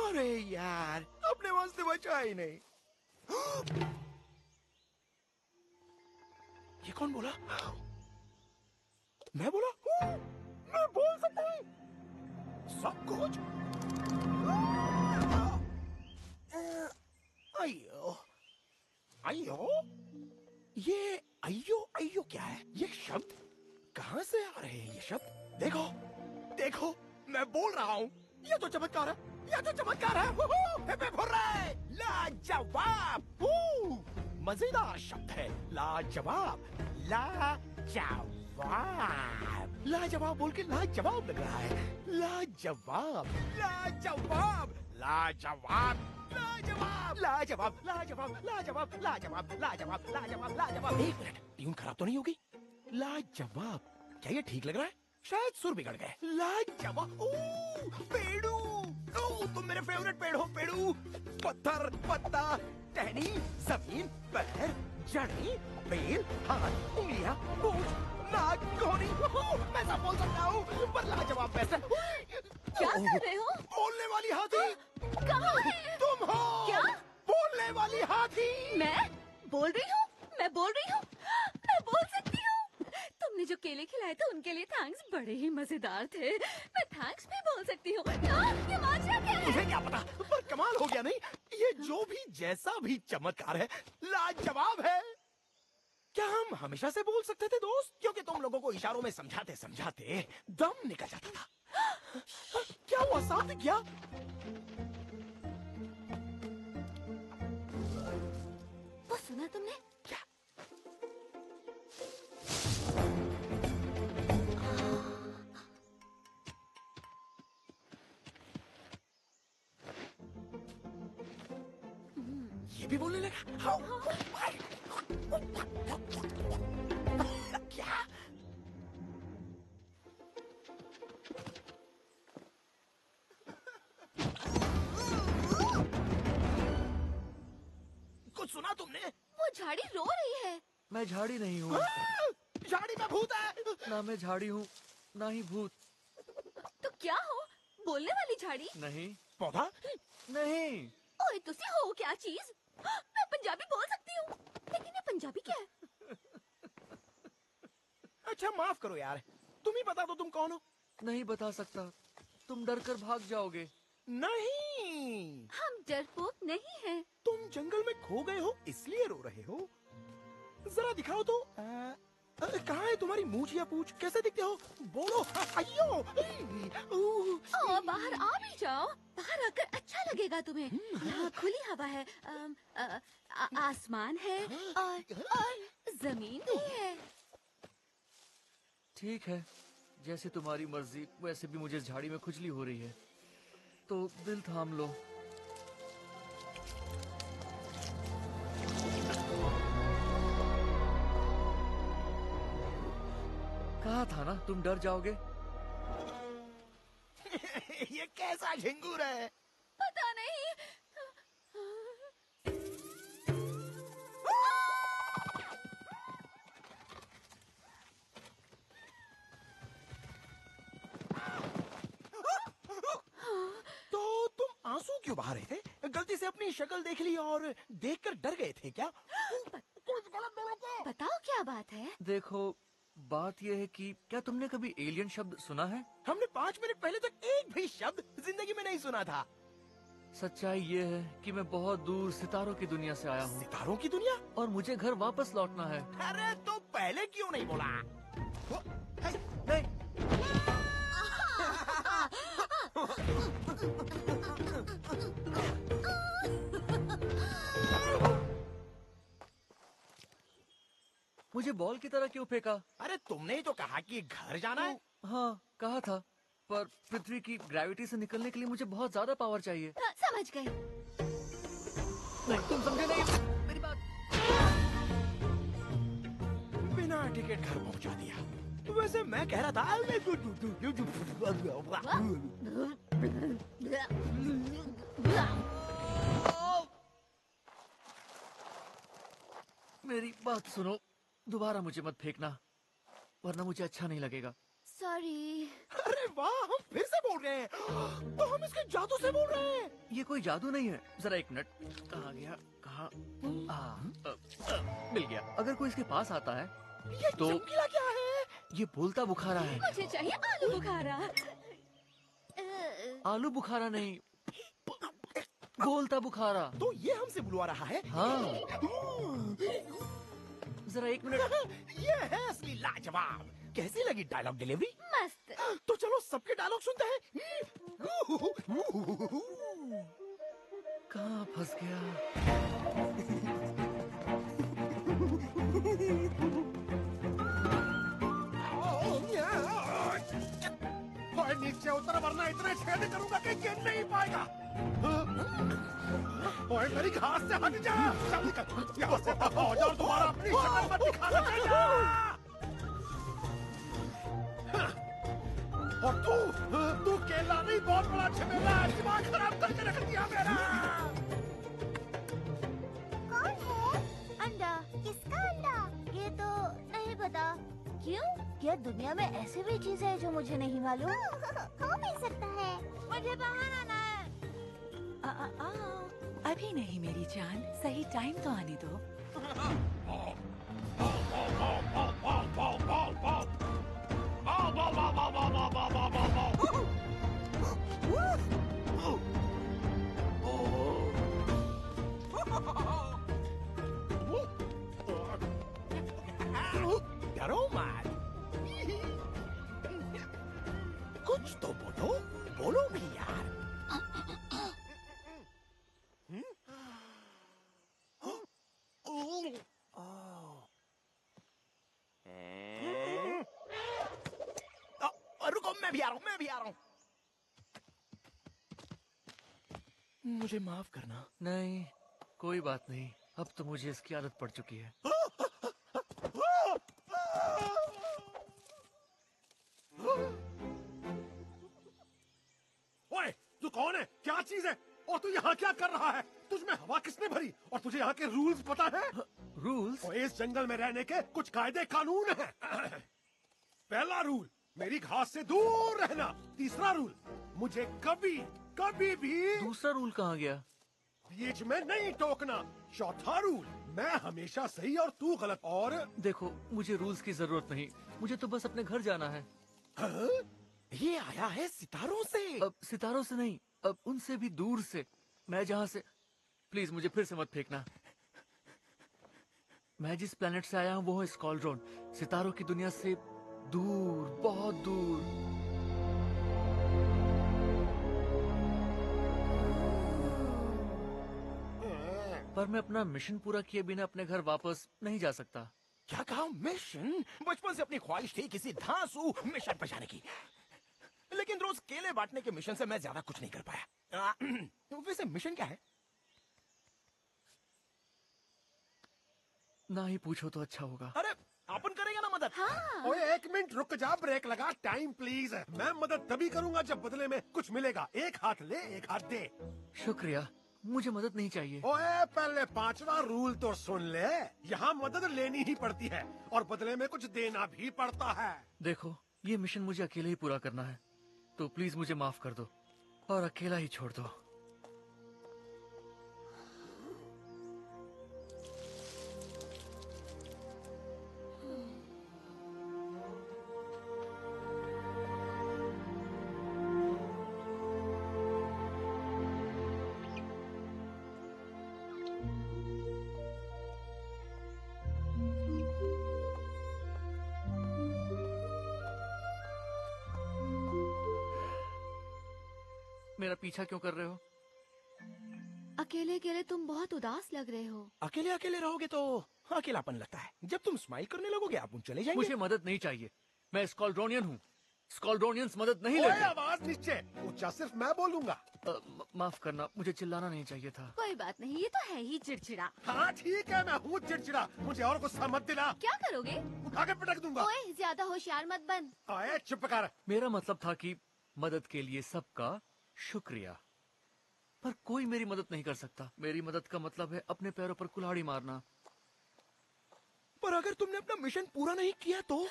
अरे यार, अपने वास्ते बचा ही नहीं। ये कौन बोला? मैं बोला? मैं बोल सकता हूँ सब कुछ। अयो अयो, ये अयो अयो क्या है? ये शब्द कहाँ से आ रहे हैं? ये शब्द देखो देखो, मैं बोल रहा हूँ, ये तो चमत्कार है, ये तो चमत्कार है। लाजवाब, मजेदार शब्द है, लाजवाब, लाजवाब। लाजवाब बोल के लाजवाब लग रहा है। लाजवाब, लाजवाब, लाजवाब, लाजवाब, लाजवाब, लाजवाब, लाजवाब, लाजवाब, लाजवाब, लाजवाब, लाजवाब। एक मिनट, ट्यून खराब तो नहीं होगी? लाजवाब, क्या ये ठीक लग रहा है? शायद सुर बिगड़ गए। लाजवाब, पेड़ू, तुम मेरे फेवरेट पेड़ हो। पेड़ू, पत्थर, पत्ता, टहनी, जमीन, पैर, जड़ी, बेल, हाथ, उंगलियां, पूंछ, नाक, कोहनी। मैं सब बोल सकता हूँ, पर लाजवाब पैसा। क्या कर रहे हो? बोलने वाली हाथी। कहाँ है? तुम हो। क्या? बोलने वाली हाथी। मैं बोल रही हूँ? मैं बोल रही हूँ? मैं बोल सकती हूँ? तुमने जो केले खिलाए थे उनके लिए थैंक्स, बड़े ही मजेदार थे। मैं थैंक्स भी बोल सकती हूँ। ये माजरा क्या है? मुझे क्या पता, पर कमाल हो गया नहीं? ये जो भी जैसा भी चमत्कार है, लाजवाब है। क्या हम हमेशा से बोल सकते थे दोस्त? क्योंकि तुम लोगों को इशारों में समझाते समझाते दम निकल जाता था। क्या हुआ साथ? क्या वो सुना तुमने? क्या? ये भी बोलने लगा? क्या? कुछ सुना तुमने? वो झाड़ी रो रही है। मैं झाड़ी नहीं हूँ। झाड़ी में भूत है। ना मैं झाड़ी हूँ, ना ही भूत। तो क्या हो? बोलने वाली झाड़ी? नहीं पौधा? नहीं। ओए तुसी हो क्या चीज? मैं पंजाबी बोल सकती हूँ, लेकिन ये पंजाबी क्या है? अच्छा माफ करो यार, तुम ही बता दो तुम कौन हो। नहीं बता सकता, तुम डर कर भाग जाओगे। नहीं, हम डरपोक नहीं हैं। तुम जंगल में खो गए हो इसलिए रो रहे हो। जरा दिखाओ तो। कहाँ है तुम्हारी मूंछ या पूछ? कैसे दिखते हो? बोलो। अयो। ओ, बाहर आ भी जाओ। बाहर आकर अच्छा लगेगा तुम्हें। यहाँ खुली हवा है, आसमान है और जमीन भी है। ठीक है, जैसे तुम्हारी मर्जी। वैसे भी मुझे झाड़ी में खुजली हो रही है, तो दिल थाम लो। कहा था ना तुम डर जाओगे। ये कैसा झिंगुर है? पता नहीं। तो क्यों बाहर रहे थे? गलती से अपनी शक्ल देख ली और देखकर डर गए थे क्या? कुछ गलत बोला क्या? बताओ क्या बात है? देखो, बात यह है कि क्या तुमने कभी एलियन शब्द सुना है? हमने 5 मिनट पहले तक एक भी शब्द जिंदगी में नहीं सुना था। सच्चाई ये है कि मैं बहुत दूर सितारों की दुनिया से आया हूँ सितारों की दुनिया? और मुझे घर वापस लौटना है। अरे तो पहले क्यों नहीं बोला? नहीं, मुझे बॉल की तरह क्यों फेंका? अरे तुमने ही तो कहा कि घर जाना है। हाँ, कहा था, पर पृथ्वी की ग्रेविटी से निकलने के लिए मुझे बहुत ज्यादा पावर चाहिए। समझ गई। नहीं, तुम समझे नहीं मेरी बात। बिना टिकट घर पहुंचा दिया। वैसे मैं कह रहा था मेरी बात सुनो, दोबारा मुझे मत फेंकना, वरना मुझे अच्छा नहीं लगेगा। सॉरी। अरे वाह, हम फिर से बोल रहे हैं। तो हम इसके जादू से बोल रहे हैं। ये कोई जादू नहीं है। जरा एक मिनट, कहाँ गया? कहाँ? मिल गया। अगर कोई इसके पास आता है ये तो चमकीला क्या है? ये बोलता बुखारा है। मुझे चाहिए आलू बुखारा। आलू बुखारा नहीं, बोलता बुखारा। तो ये हमसे बुलवा रहा है। हाँ, जरा एक मिनट। ये है असली लाजवाब। कैसी लगी डायलॉग डिलीवरी? मस्त। तो चलो सबके डायलॉग सुनते हैं। कहाँ फंस गया? और नीचे उतर वरना इतने छेद करूंगा कि गिन नहीं पाएगा। ओए मेरी घास से हट जा। जल्दी कर, यहाँ से दफा हो जा और दोबारा अपनी शक्ल मत दिखाना चाहिए। और तू केला नहीं, बहुत बड़ा झमेला है। दिमाग खराब करके रख दिया मेरा। कौन है? अंडा? किसका अंडा? ये तो नहीं पता। क्यों? क्या दुनिया में ऐसी भी चीज है जो मुझे नहीं मालूम? हो भी सकता है। मुझे बाहर आना है। अभी नहीं मेरी जान, सही टाइम तो आने दो। डरो मत। कुछ तो बोलो, बोलो भी यार। रुको, मैं भी आ रहा हूँ। मुझे माफ करना। नहीं, कोई बात नहीं। अब तो मुझे इसकी आदत पड़ चुकी है। ओए, तू कौन है? क्या चीज है? और तू यहाँ क्या कर रहा है? तुझ में हवा किसने भरी? और तुझे यहाँ के रूल्स पता है? रूल्स? और इस जंगल में रहने के कुछ कायदे कानून हैं। पहला रूल, मेरी घास से दूर रहना। तीसरा रूल, मुझे कभी कभी भी दूसरा रूल कहाँ गया? बीच में नहीं टोकना। चौथा रूल, मैं हमेशा सही और तू गलत। और देखो, मुझे रूल्स की जरूरत नहीं, मुझे तो बस अपने घर जाना है। हाँ? ये आया है सितारों से। अब सितारों से नहीं, अब उनसे भी दूर से। मैं जहाँ से, प्लीज मुझे फिर से मत फेंकना। मैं जिस प्लेनेट से आया हूँ वो है स्कॉलड्रोन, सितारों की दुनिया से दूर, बहुत दूर। पर मैं अपना मिशन पूरा किए बिना अपने घर वापस नहीं जा सकता। क्या कहा? मिशन? बचपन से अपनी ख्वाहिश थी किसी धांसू मिशन पर जाने की, लेकिन रोज केले बांटने के मिशन से मैं ज्यादा कुछ नहीं कर पाया। वैसे मिशन क्या है? ना ही पूछो तो अच्छा होगा। अरे अपन करेगा ना मदद? हाँ। ओए, एक मिनट रुक जा, ब्रेक लगा। Time please. मैं मदद तभी करूंगा जब बदले में कुछ मिलेगा। एक हाथ ले, एक हाथ दे। शुक्रिया, मुझे मदद नहीं चाहिए। ओए, पहले पांचवा रूल तो सुन ले। यहाँ मदद लेनी ही पड़ती है और बदले में कुछ देना भी पड़ता है। देखो, ये मिशन मुझे अकेले ही पूरा करना है, तो प्लीज मुझे माफ कर दो और अकेला ही छोड़ दो। मेरा पीछा क्यों कर रहे हो? अकेले अकेले तुम बहुत उदास लग रहे हो। अकेले अकेले रहोगे तो अकेलापन लगता है। जब तुम स्माइल करने लगोगे आप चले जाएंगे। मुझे मदद नहीं चाहिए। मैं स्कॉल्ड्रोनियन हूँ। स्कॉल्ड्रोनियंस मदद नहीं ओए, लेते। आवाज नीचे, ऊंचा सिर्फ मैं बोलूंगा। माफ करना, मुझे चिल्लाना नहीं चाहिए था। कोई बात नहीं, ये तो है ही चिड़चिड़ा। हाँ ठीक है, मैं हूँ चिड़चिड़ा। मुझे और गुस्सा मत दिला, क्या करोगे? उठा के पटक दूंगा। ओए ज्यादा होशियार मत बन। ओए चुप कर। मेरा मतलब था कि मदद के लिए सबका शुक्रिया, पर कोई मेरी मदद नहीं कर सकता। मेरी मदद का मतलब है अपने पैरों पर कुल्हाड़ी मारना। पर अगर तुमने अपना मिशन पूरा नहीं किया तो?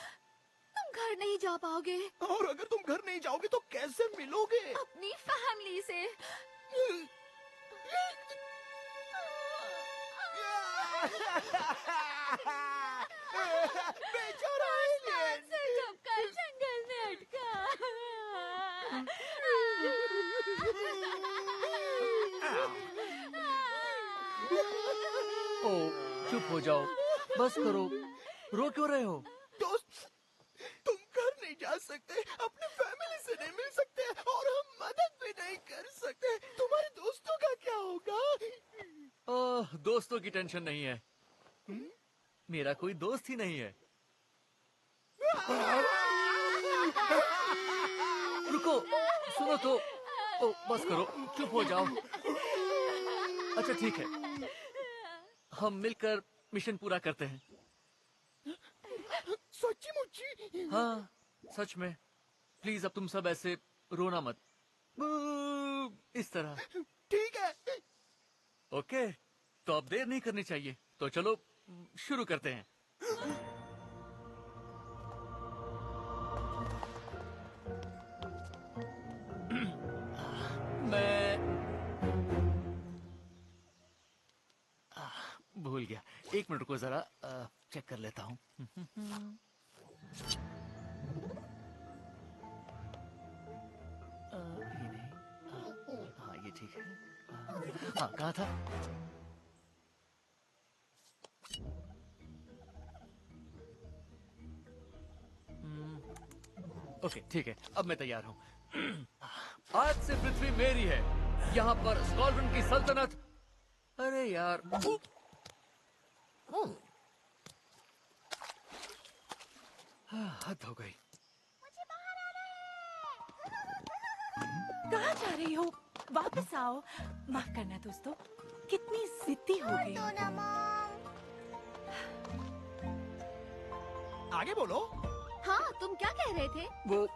तुम घर नहीं जा पाओगे। और अगर तुम घर नहीं जाओगे तो कैसे मिलोगे? अपनी फैमिली से। बेचारा आसमान से टपका जंगल में अटका। ओ, चुप हो जाओ, बस करो। रो क्यों रहे हो? दोस्त, तुम घर नहीं जा सकते, अपने फैमिली से नहीं मिल सकते और हम मदद भी नहीं कर सकते। तुम्हारे दोस्तों का क्या होगा? दोस्तों की टेंशन नहीं है। मेरा कोई दोस्त ही नहीं है। रुको, सुनो तो। ओ, बस करो, चुप हो जाओ। अच्छा ठीक है, हम मिलकर मिशन पूरा करते हैं। सच्ची मुच्ची? हाँ, सच में। प्लीज अब तुम सब ऐसे रोना मत। इस तरह। ठीक है। ओके, तो अब देर नहीं करनी चाहिए। तो चलो शुरू करते हैं। मैं भूल गया। एक मिनट को जरा चेक कर लेता हूँ। ये नहीं। हाँ ये ठीक है। हाँ कहाँ था? ओके ठीक है, अब मैं तैयार हूँ। आज से पृथ्वी मेरी है। यहाँ पर स्कॉल्ड्रन की सल्तनत। अरे यार, हद हो गई। कहाँ जा रही हो? वापस आओ। माफ करना दोस्तों, कितनी जिद्दी हो गई। तो ना मॉम। आगे बोलो। हाँ, तुम क्या कह रहे थे? वो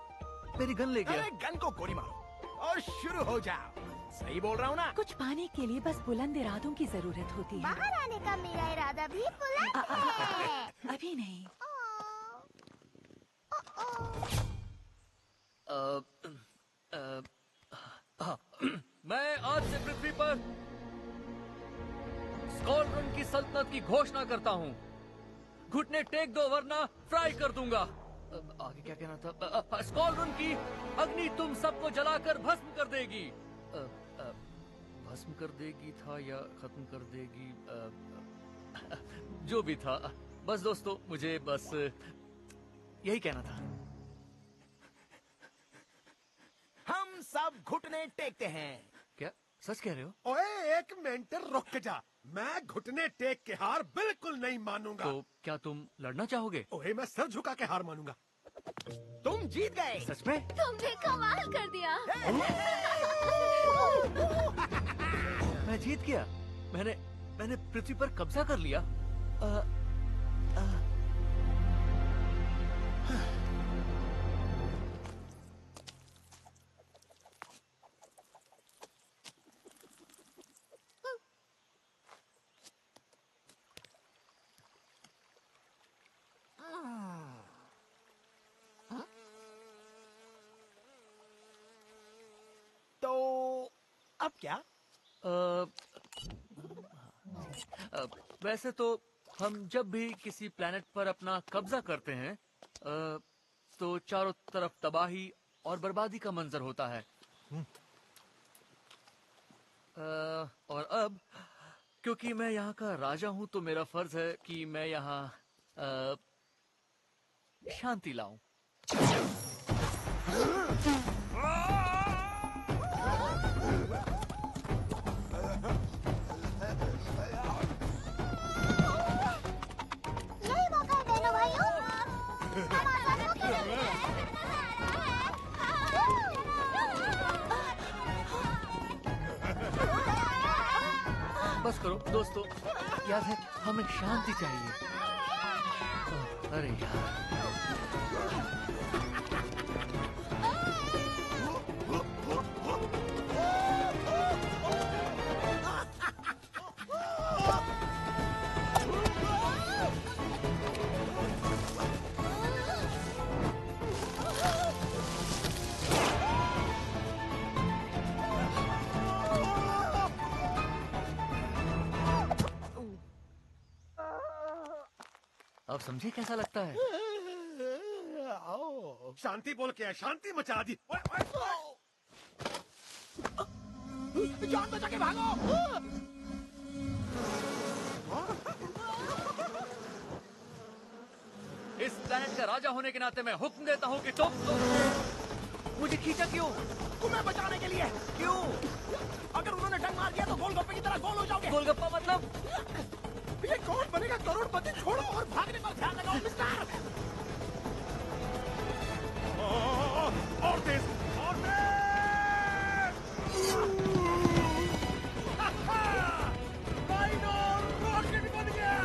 मेरी गन ले गया। अरे गन को गोली मारो और शुरू हो जाओ। सही बोल रहा हूँ ना? कुछ पाने के लिए बस बुलंद इरादों की जरूरत होती है। बाहर आने का मेरा इरादा भी बुलंद है। अभी नहीं। हाँ, मैं आज से पृथ्वी पर स्कॉल्ड्रन की सल्तनत की घोषणा करता हूँ। घुटने टेक दो वरना फ्राई कर दूंगा। आगे क्या कहना था? स्कॉल्ड्रन की अग्नि तुम सबको जलाकर भस्म कर देगी। भस्म कर देगी था या खत्म कर देगी? जो भी था। बस दोस्तों, मुझे बस यही कहना था। हम सब घुटने टेकते हैं। क्या सच कह रहे हो? ओए एक मिनट रुक जा। मैं घुटने टेक के हार बिल्कुल नहीं मानूंगा। तो क्या तुम लड़ना चाहोगे? ओए मैं सर झुका के हार मानूंगा। तुम जीत गए। सच में? तुमने कमाल कर दिया। मैं जीत गया। मैंने पृथ्वी पर कब्जा कर लिया। तो अब क्या? वैसे तो हम जब भी किसी प्लेनेट पर अपना कब्जा करते हैं तो चारों तरफ तबाही और बर्बादी का मंजर होता है। और अब क्योंकि मैं यहाँ का राजा हूँ तो मेरा फर्ज है कि मैं यहाँ शांति लाऊं। बस करो दोस्तों, याद है हमें शांति चाहिए। अरे यार, अब समझे कैसा लगता है? आओ, शांति बोल के शांति मचा दी। ओए, ओए, ओए। जान बचा के भागो। इस प्लेनेट का राजा होने के नाते मैं हुक्म देता हूँ कि तुम मुझे खींचा क्यों? तुम्हें बचाने के लिए। क्यों? अगर उन्होंने डंग मार दिया तो गोलगप्पे की तरह गोल हो जाओगे। गोलगप्पा मतलब? ये कौन बनेगा करोड़पति? छोड़ो और भागने पर ध्यान लगाओ मिस्टर। और तेज, और तेज। राइनो रॉकेट बन गया।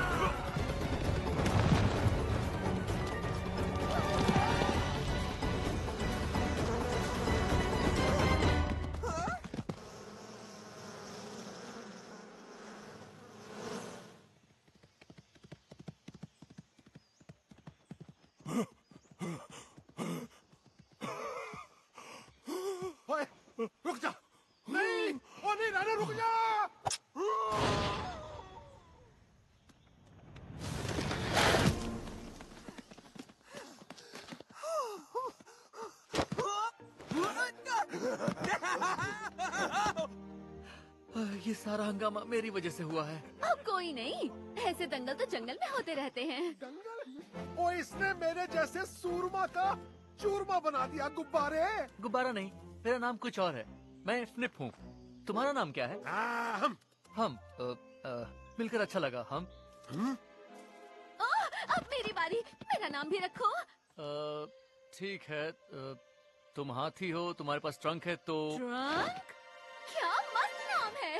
ओए, रुक जा। नहीं, ओ नहीं, राइनो रुक जा। ये सारा हंगामा मेरी वजह से हुआ है। अब कोई नहीं, ऐसे दंगल तो जंगल में होते रहते हैं। दंगल? ओ, इसने मेरे जैसे सूरमा का चूरमा बना दिया। गुब्बारे। गुब्बारा नहीं, मेरा नाम कुछ और है। मैं फ्निप हूँ। तुम्हारा नाम क्या है? हम मिलकर अच्छा लगा। हम अब मेरी बारी, मेरा नाम भी रखो। ठीक है। तुम हाथी हो, तुम्हारे पास ट्रंक है तो ट्रंक? क्या मस्त नाम है।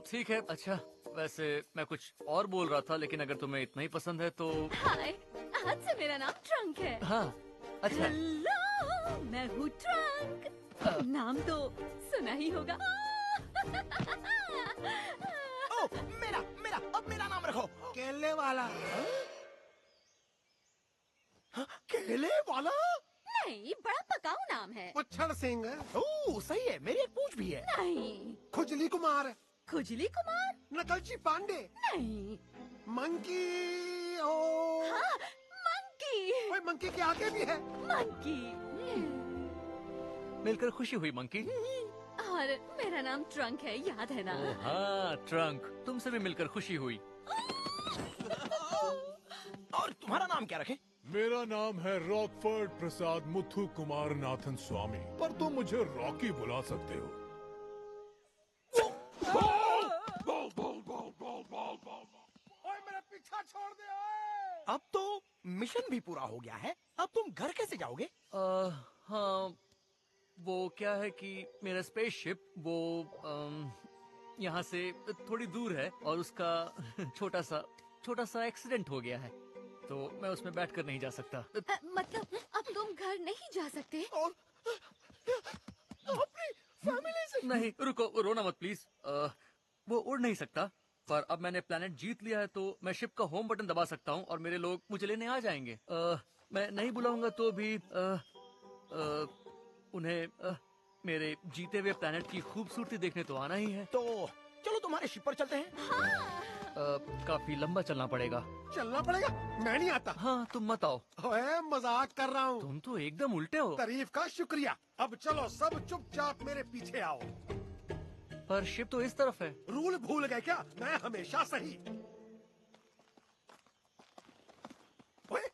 ठीक है। अच्छा, वैसे मैं कुछ और बोल रहा था, लेकिन अगर तुम्हें इतना ही पसंद है तो हाय, आज से मेरा नाम ट्रंक है। हाँ, अच्छा। हेलो, मैं हूँ ट्रंक। नाम तो सुना ही होगा। ओ, अब मेरा नाम रखो। केले वाला। केले वाला? नहीं, बड़ा पकाऊ नाम है। पुच्छड़ सिंह। ओ, सही है। मेरी एक पूछ भी है। नहीं। खुजली कुमार। खुजली कुमार? नकलची पांडे। नहीं। मंकी। ओ, हाँ, मंकी। ओए, मंकी के आगे भी है। मंकी। मिलकर खुशी हुई मंकी। और मेरा नाम ट्रंक है, याद है ना? ओ हाँ, ट्रंक। तुमसे भी मिलकर खुशी हुई। और तुम्हारा नाम क्या रखे? मेरा नाम है रॉकफोर्ड प्रसाद मुथु कुमार नाथन स्वामी, पर तुम मुझे रॉकी बुला सकते हो। ओए, मेरा पीछा छोड़ दे। ओए। अब तो मिशन भी पूरा हो गया है। अब तुम घर कैसे जाओगे? हाँ, वो क्या है कि मेरा स्पेसशिप वो यहाँ से थोड़ी दूर है और उसका छोटा सा एक्सीडेंट हो गया है, तो मैं उसमें बैठकर नहीं जा सकता। मतलब अब तुम घर नहीं जा सकते? और अपनी फैमिली से? नहीं, रुको, रोना मत प्लीज। वो उड़ नहीं सकता, पर अब मैंने प्लेनेट जीत लिया है तो मैं शिप का होम बटन दबा सकता हूँ और मेरे लोग मुझे लेने आ जाएंगे। मैं नहीं बुलाऊंगा तो भी उन्हें मेरे जीते हुए प्लेनेट की खूबसूरती देखने तो आना ही है। तो चलो तुम्हारे शिप पर चलते हैं। काफी लंबा चलना पड़ेगा। चलना पड़ेगा? मैं नहीं आता। हाँ, तुम मत आओ। ओए, मजाक कर रहा हूँ। तुम तो एकदम उल्टे हो। तारीफ का शुक्रिया। अब चलो सब चुपचाप मेरे पीछे आओ। पर शिप तो इस तरफ है। रूल भूल गए क्या? मैं हमेशा सही। ओए,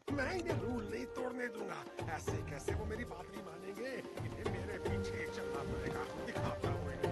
मैं इन्हें रूल नहीं तोड़ने दूंगा। ऐसे कैसे वो मेरी बात नहीं मानेंगे? इन्हें मेरे पीछे चलना पड़ेगा। दिखाता हूँ इनको।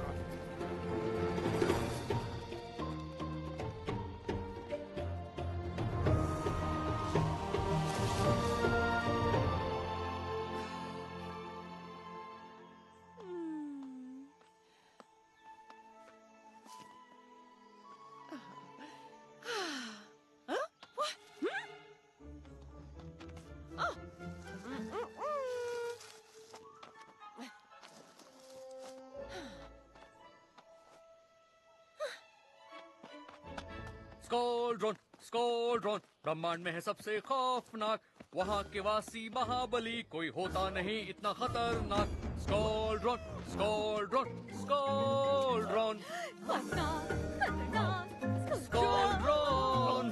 स्कोल्ड्रोन, स्कोल्ड्रोन ब्रह्मांड में है सबसे खौफनाक, वहाँ के वासी महाबली, कोई होता नहीं इतना खतरनाक। स्कोल्ड्रोन, स्कोल्ड्रोन, स्कोल्ड्रोन, खतरनाक, खतरनाक, स्कोल्ड्रोन।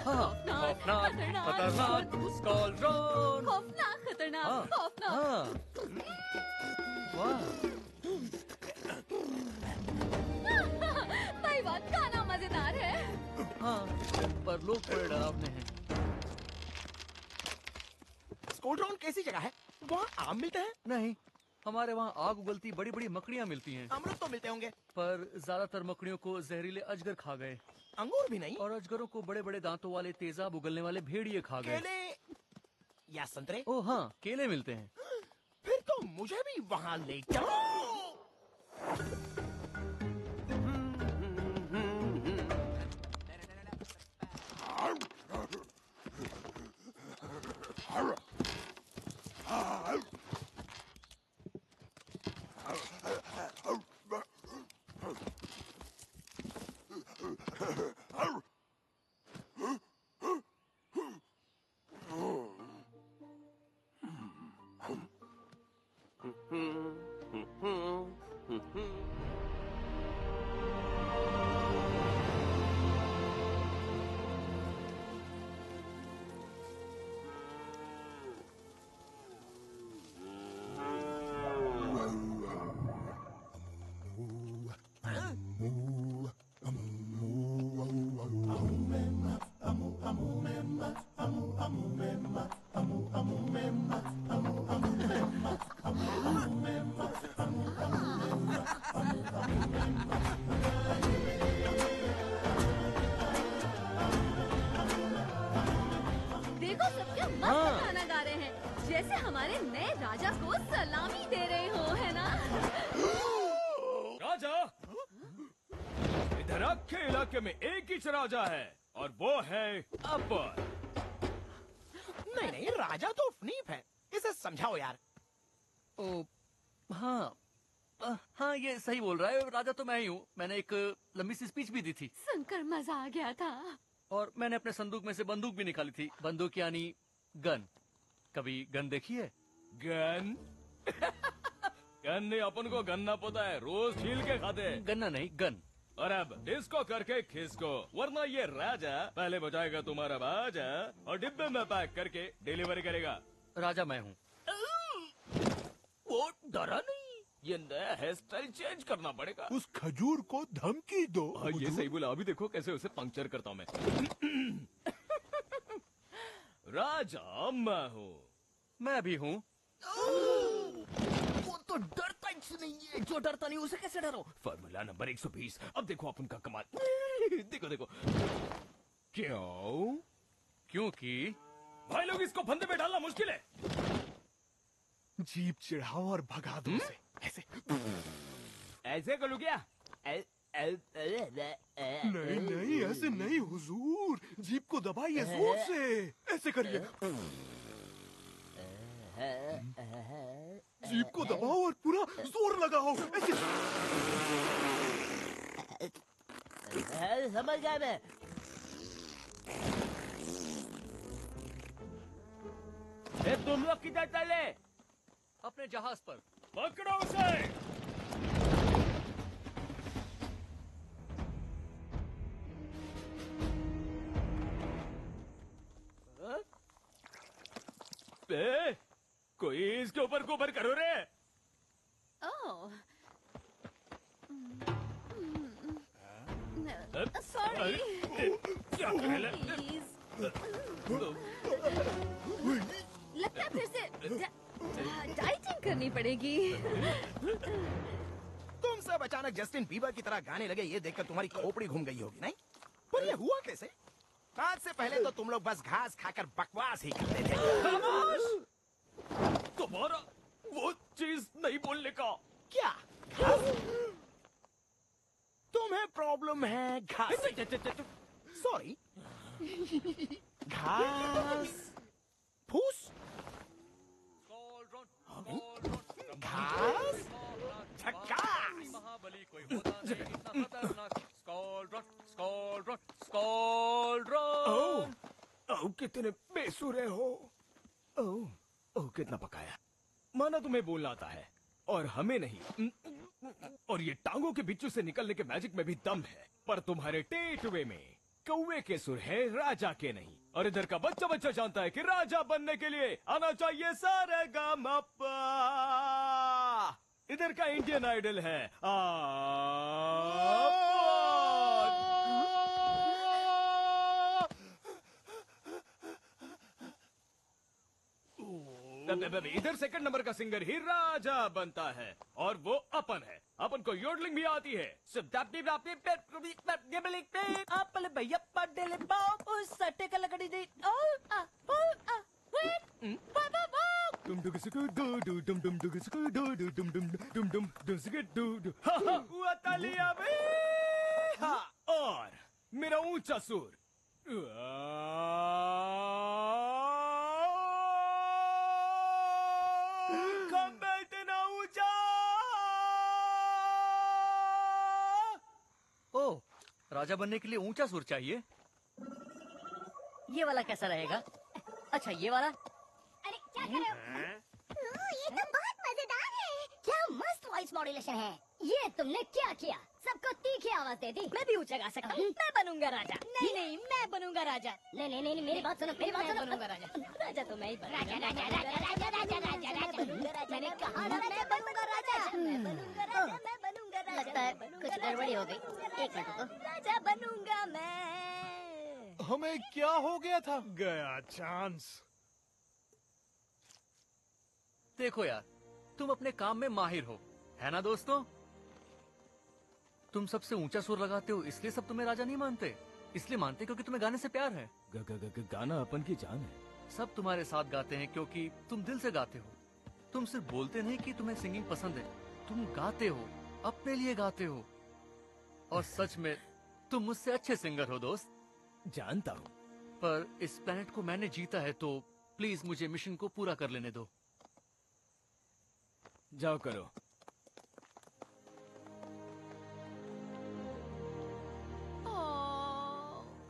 हाँ, खौफनाक, खतरनाक, स्कोल्ड्रोन। खौफनाक, खतरनाक, हाँ, खौफनाक। हाँ, वाह, भाई बात गाना मजेदार है। हाँ, पर लोग बड़े डरावने हैं। स्कोल्ड्रोन कैसी जगह है? वहाँ आम मिलते हैं? नहीं, हमारे वहाँ आग उगलती बड़ी बड़ी मकड़ियाँ मिलती हैं, अमरूद तो मिलते होंगे। पर ज्यादातर मकड़ियों को जहरीले अजगर खा गए, अंगूर भी नहीं? और अजगरों को बड़े बड़े दांतों वाले तेजाब उगलने वाले भेड़िए खा गए। केले या संतरे? ओह हाँ, केले मिलते हैं। फिर तो मुझे भी वहाँ ले चलो। देखो सब क्या मस्त गाना गा रहे हैं, जैसे हमारे नए राजा को सलामी दे रहे हो, है ना? राजा, इधर के इलाके में एक ही राजा है और वो है अकबर। नहीं नहीं, राजा तो फनीफ है, इसे समझाओ यार। ओ, हाँ, हाँ ये सही बोल रहा है, राजा तो मैं ही हूँ। मैंने एक लंबी सी स्पीच भी दी थी, सुनकर मजा आ गया था। और मैंने अपने संदूक में से बंदूक भी निकाली थी। बंदूक यानी गन। कभी गन देखी है? गन? गन नहीं, अपन को गन्ना पता है, रोज छील के खाते हैं। गन्ना नहीं, गन। और अब डिस्को करके खिसको, वरना ये राजा पहले बजाएगा तुम्हारा बाजा और डिब्बे में पैक करके डिलीवरी करेगा। राजा मैं हूँ। वो डरा नहीं, ये नया हेयर स्टाइल चेंज करना पड़ेगा। उस खजूर को धमकी दो। हाँ, ये सही बोला। अभी देखो कैसे उसे पंक्चर करता हूँ मैं। राजा मैं हूँ। मैं भी हूँ। वो तो डरता ही नहीं है, जो डरता नहीं उसे कैसे डरो। Formula number 120। अब देखो अपन का कमाल। देखो देखो। क्यों? क्योंकि भाई लोग, इसको फंदे में डालना मुश्किल है। जीप चिढ़ाओ और भगा दो उसे। ऐसे ऐसे करूँ क्या? नहीं नहीं, ऐसे नहीं हुजूर, जीप को दबाइए जोर से, ऐसे करिए। जीप को दबाओ और पूरा जोर लगाओ, ऐसे। समझ गया मैं। तुम लोग किधर चले? अपने जहाज पर। पकड़ो उसे। कोई इसके ऊपर गोबर करो रे। ओह, अरे, सॉरी। क्या करे ले? प्लीज। लगता है फिर से डाइटिंग करनी पड़ेगी। तुम सब अचानक जस्टिन बीबर की तरह गाने लगे, ये देखकर तुम्हारी खोपड़ी घूम गई होगी, नहीं? पर ये हुआ कैसे? आज से पहले तो तुम लोग बस घास खाकर बकवास ही करते थे। तुम्हारा वो चीज नहीं बोलने का। क्या घास? तुम्हें प्रॉब्लम है घास? सॉरी, घास, फूस, घास, झक्कास। महाबली कोई होता नहीं इतना खतरनाक। स्कोल्ड्रोन, स्कोल्ड्रोन, स्कोल्ड्रोन। कितने बेसुरे हो। ओह ओह, कितना पकाया। माना तुम्हें बोलना आता है और हमें नहीं। और ये टांगों के बिच्छू से निकलने के मैजिक में भी दम है, पर तुम्हारे टेटवे में कौवे के सुर है, राजा के नहीं। और इधर का बच्चा बच्चा जानता है कि राजा बनने के लिए आना चाहिए सारेगामापा। इधर का इंडियन आइडल है इधर सेकंड नंबर का सिंगर ही राजा बनता है, और वो अपन है। अपन को योडलिंग भी आती है। आपले भैया पडेले बाप उस सट्टे का लकड़ी दे डुम डुग सुकु डू डू डुम डुम डुग सुकु डू डू डुम डुम डुम डुम डुम सुकु डू डू। हा हा, हुआ तालियां बे। हा, और मेरा ऊंचा सुर। कम बैठना ऊंचा। ओ, राजा बनने के लिए ऊंचा सुर चाहिए। ये वाला कैसा रहेगा? अच्छा ये वाला। अरे क्या कर रहे हो? ये तो बहुत मजेदार है। क्या मस्त वॉइस मॉड्यूलेशन है। ये तुमने क्या किया? सबको तीखी आवाज दे दी। मैं भी ऊंचा गा सकता हूँ। मैं बनूंगा राजा। नहीं नहीं, मैं बनूंगा राजा। नहीं नहीं नहीं, मेरी बात सुनो, मेरी बात सुनो। बनूंगा राजा। राजा तो मैं ही बनूंगा। राजा राजा राजा राजा राजा राजा राजा। मैंने कहा ना, मैं बनूंगा राजा। मैं बनूंगा राजा, मैं बनूंगा राजा। लगता है कुछ गड़बड़ी हो गई। एक मिनट रुको। राजा बनूंगा मैं। हमें क्या हो गया था? गया चांस। देखो यार, तुम अपने काम में माहिर हो, है ना दोस्तों? तुम सबसे ऊंचा सुर लगाते हो, इसलिए सब तुम्हें राजा नहीं मानते। इसलिए मानते क्योंकि तुम्हें गाने से प्यार है। गाना अपन की जान है। सब तुम्हारे साथ गाते हैं क्योंकि तुम दिल से गाते हो। तुम सिर्फ बोलते नहीं कि तुम्हें सिंगिंग पसंद है, तुम गाते हो, अपने लिए गाते हो। और सच में तुम मुझसे अच्छे सिंगर हो दोस्त। जानता हूँ, पर इस प्लेनेट को मैंने जीता है, तो प्लीज मुझे मिशन को पूरा कर लेने दो। जाओ करो।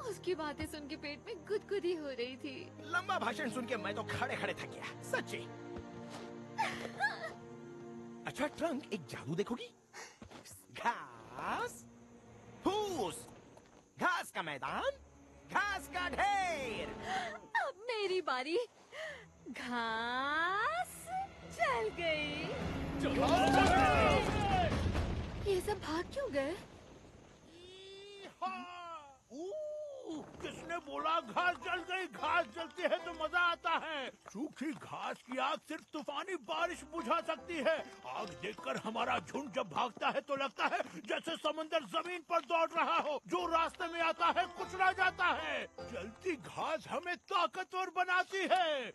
उसकी बातें सुन के पेट में गुदगुदी हो रही थी। लंबा भाषण सुन के मैं तो खड़े खड़े थक गया, सच्ची। अच्छा ट्रंक, एक जादू देखोगी? घास फूस, घास का मैदान, घास का ढेर। अब मेरी बारी। घास चल गई। ये सब भाग क्यों गए? किसने बोला घास जल गई? घास जलती है तो मजा आता है। सूखी घास की आग सिर्फ तूफानी बारिश बुझा सकती है। आग देखकर हमारा झुंड जब भागता है तो लगता है जैसे समंदर जमीन पर दौड़ रहा हो। जो रास्ते में आता है कुचला जाता है। जलती घास हमें ताकतवर बनाती है।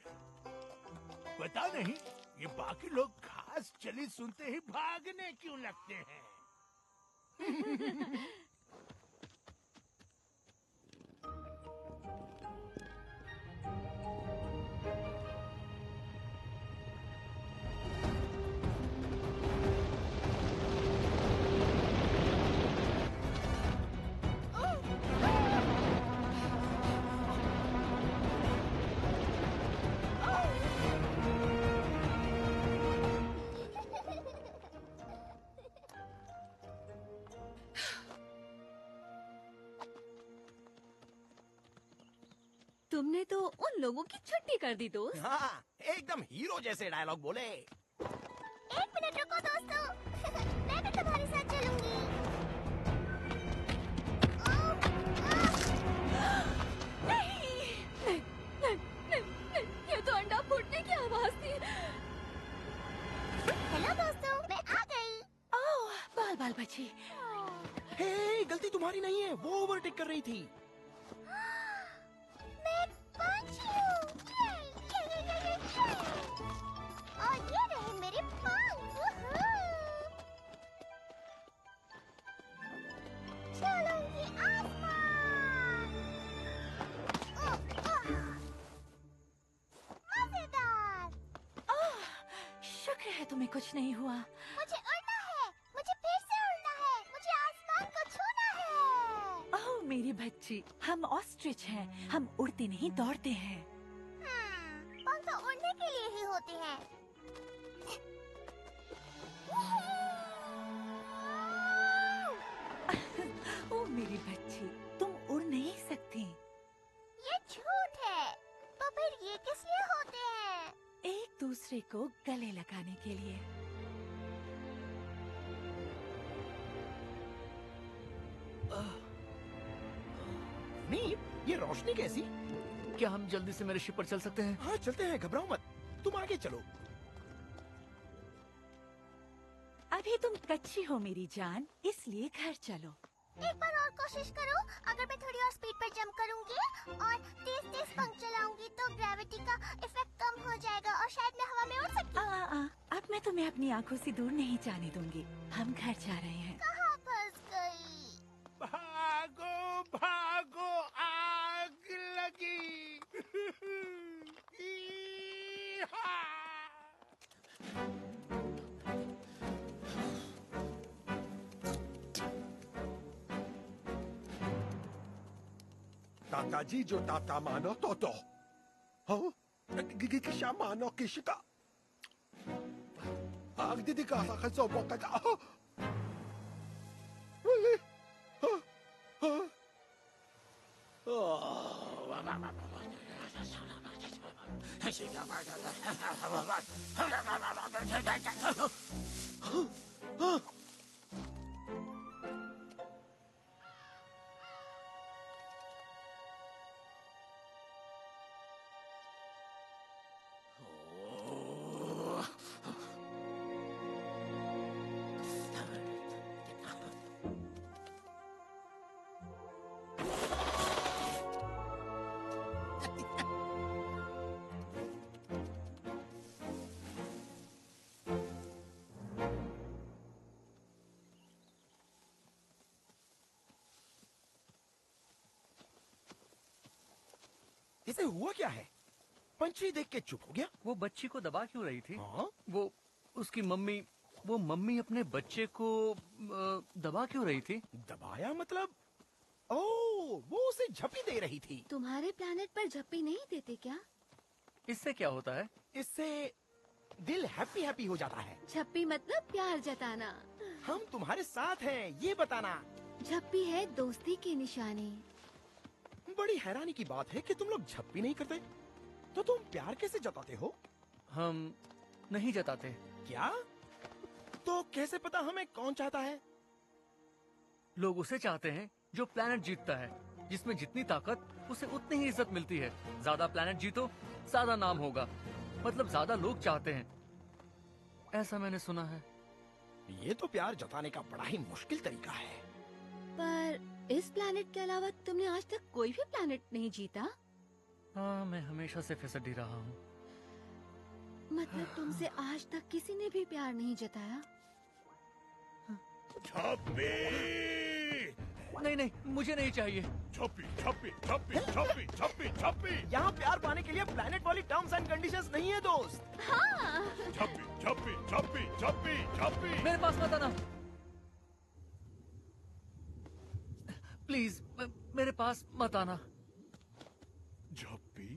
पता नहीं ये बाकी लोग घास जली सुनते ही भागने क्यों लगते हैं। तुमने तो उन लोगों की छुट्टी कर दी दोस्त। हाँ, एकदम हीरो जैसे डायलॉग बोले। एक मिनट रुको दोस्तों, मैं भी तुम्हारे साथ चलूंगी। नहीं, ये तो अंडा फूटने की आवाज थी। हेलो दोस्तों, मैं आ गई। ओह बाल बाल बची। हे, गलती तुम्हारी नहीं है, वो ओवरटेक कर रही थी। मैं पंछी हूँ। और ये रहे मेरे पंख। चलूंगी आसमान। मजेदार। ओह शुक्र है तुम्हें कुछ नहीं हुआ। मुझे उड़ना है, मुझे फिर से उड़ना है, मुझे आसमान को छूना है। ओह मेरी बच्ची, हम ऑस्ट्रिच हैं। हम उड़ते नहीं दौड़ते हैं। पंख तो उड़ने के लिए ही होते हैं। ओ मेरी बच्ची, तुम उड़ नहीं सकती। ये झूठ है। तो फिर ये किस लिए होते हैं? एक दूसरे को गले लगाने के लिए। नहीं, ये रोशनी कैसी? क्या हम जल्दी से मेरे शिप पर चल सकते हैं? हाँ चलते हैं, घबराओ मत। तुम आगे चलो। अभी तुम कच्ची हो मेरी जान, इसलिए घर चलो। एक बार और कोशिश करो। अगर मैं थोड़ी और स्पीड पर जंप करूंगी और तेज तेज पंख चलाऊंगी तो ग्रेविटी का इफेक्ट कम हो जाएगा और शायद मैं हवा में उड़ सकती। अब मैं तुम्हें अपनी आंखों से दूर नहीं जाने दूंगी। हम घर जा रहे हैं। कहाँ फंस गई? भागो भागो, आग लगी। ई-हा! ताताजी जो ताता मानो तोतो। हाँ? किशा मानो किशिका। आग दीदी का साखा सो बोका जा। इसे हुआ क्या है? पंछी देख के चुप हो गया। वो बच्ची को दबा क्यों रही थी? हाँ? वो उसकी मम्मी, वो मम्मी अपने बच्चे को दबा क्यों रही थी? दबाया मतलब? ओह, वो उसे झपी दे रही थी। तुम्हारे प्लेनेट पर झप्पी नहीं देते क्या? इससे क्या होता है? इससे दिल हैप्पी हैप्पी हो जाता है। झप्पी मतलब प्यार जताना। हम तुम्हारे साथ हैं, ये बताना। झप्पी है दोस्ती की निशानी। बड़ी हैरानी की बात है कि तुम लोग झप्पी नहीं करते, तो तुम प्यार कैसे जताते हो? हम नहीं जताते। क्या? तो कैसे पता हमें कौन चाहता है? लोग उसे चाहते हैं जो प्लेनेट जीतता है, जिसमें जितनी ताकत उसे उतनी ही इज्जत मिलती है। ज्यादा प्लेनेट जीतो, ज्यादा नाम होगा, मतलब ज्यादा लोग चाहते हैं, ऐसा मैंने सुना है। ये तो प्यार जताने का बड़ा ही मुश्किल तरीका है। पर इस प्लेनेट के अलावा तुमने आज तक कोई भी प्लेनेट नहीं जीता? हाँ, मैं हमेशा से फिसडी रहा हूँ। मतलब तुमसे आज तक किसी ने भी प्यार नहीं जताया? झप्पी! नहीं नहीं, मुझे नहीं चाहिए। झप्पी झप्पी झप्पी झप्पी झप्पी झप्पी। यहाँ प्यार पाने के लिए प्लेनेट वाली टर्म्स एंड कंडीशंस नहीं है दोस्त। हाँ। झप्पी झप्पी झप्पी झप्पी झप्पी। मेरे पास मत आना प्लीज, मेरे पास मत आना। झप्पी?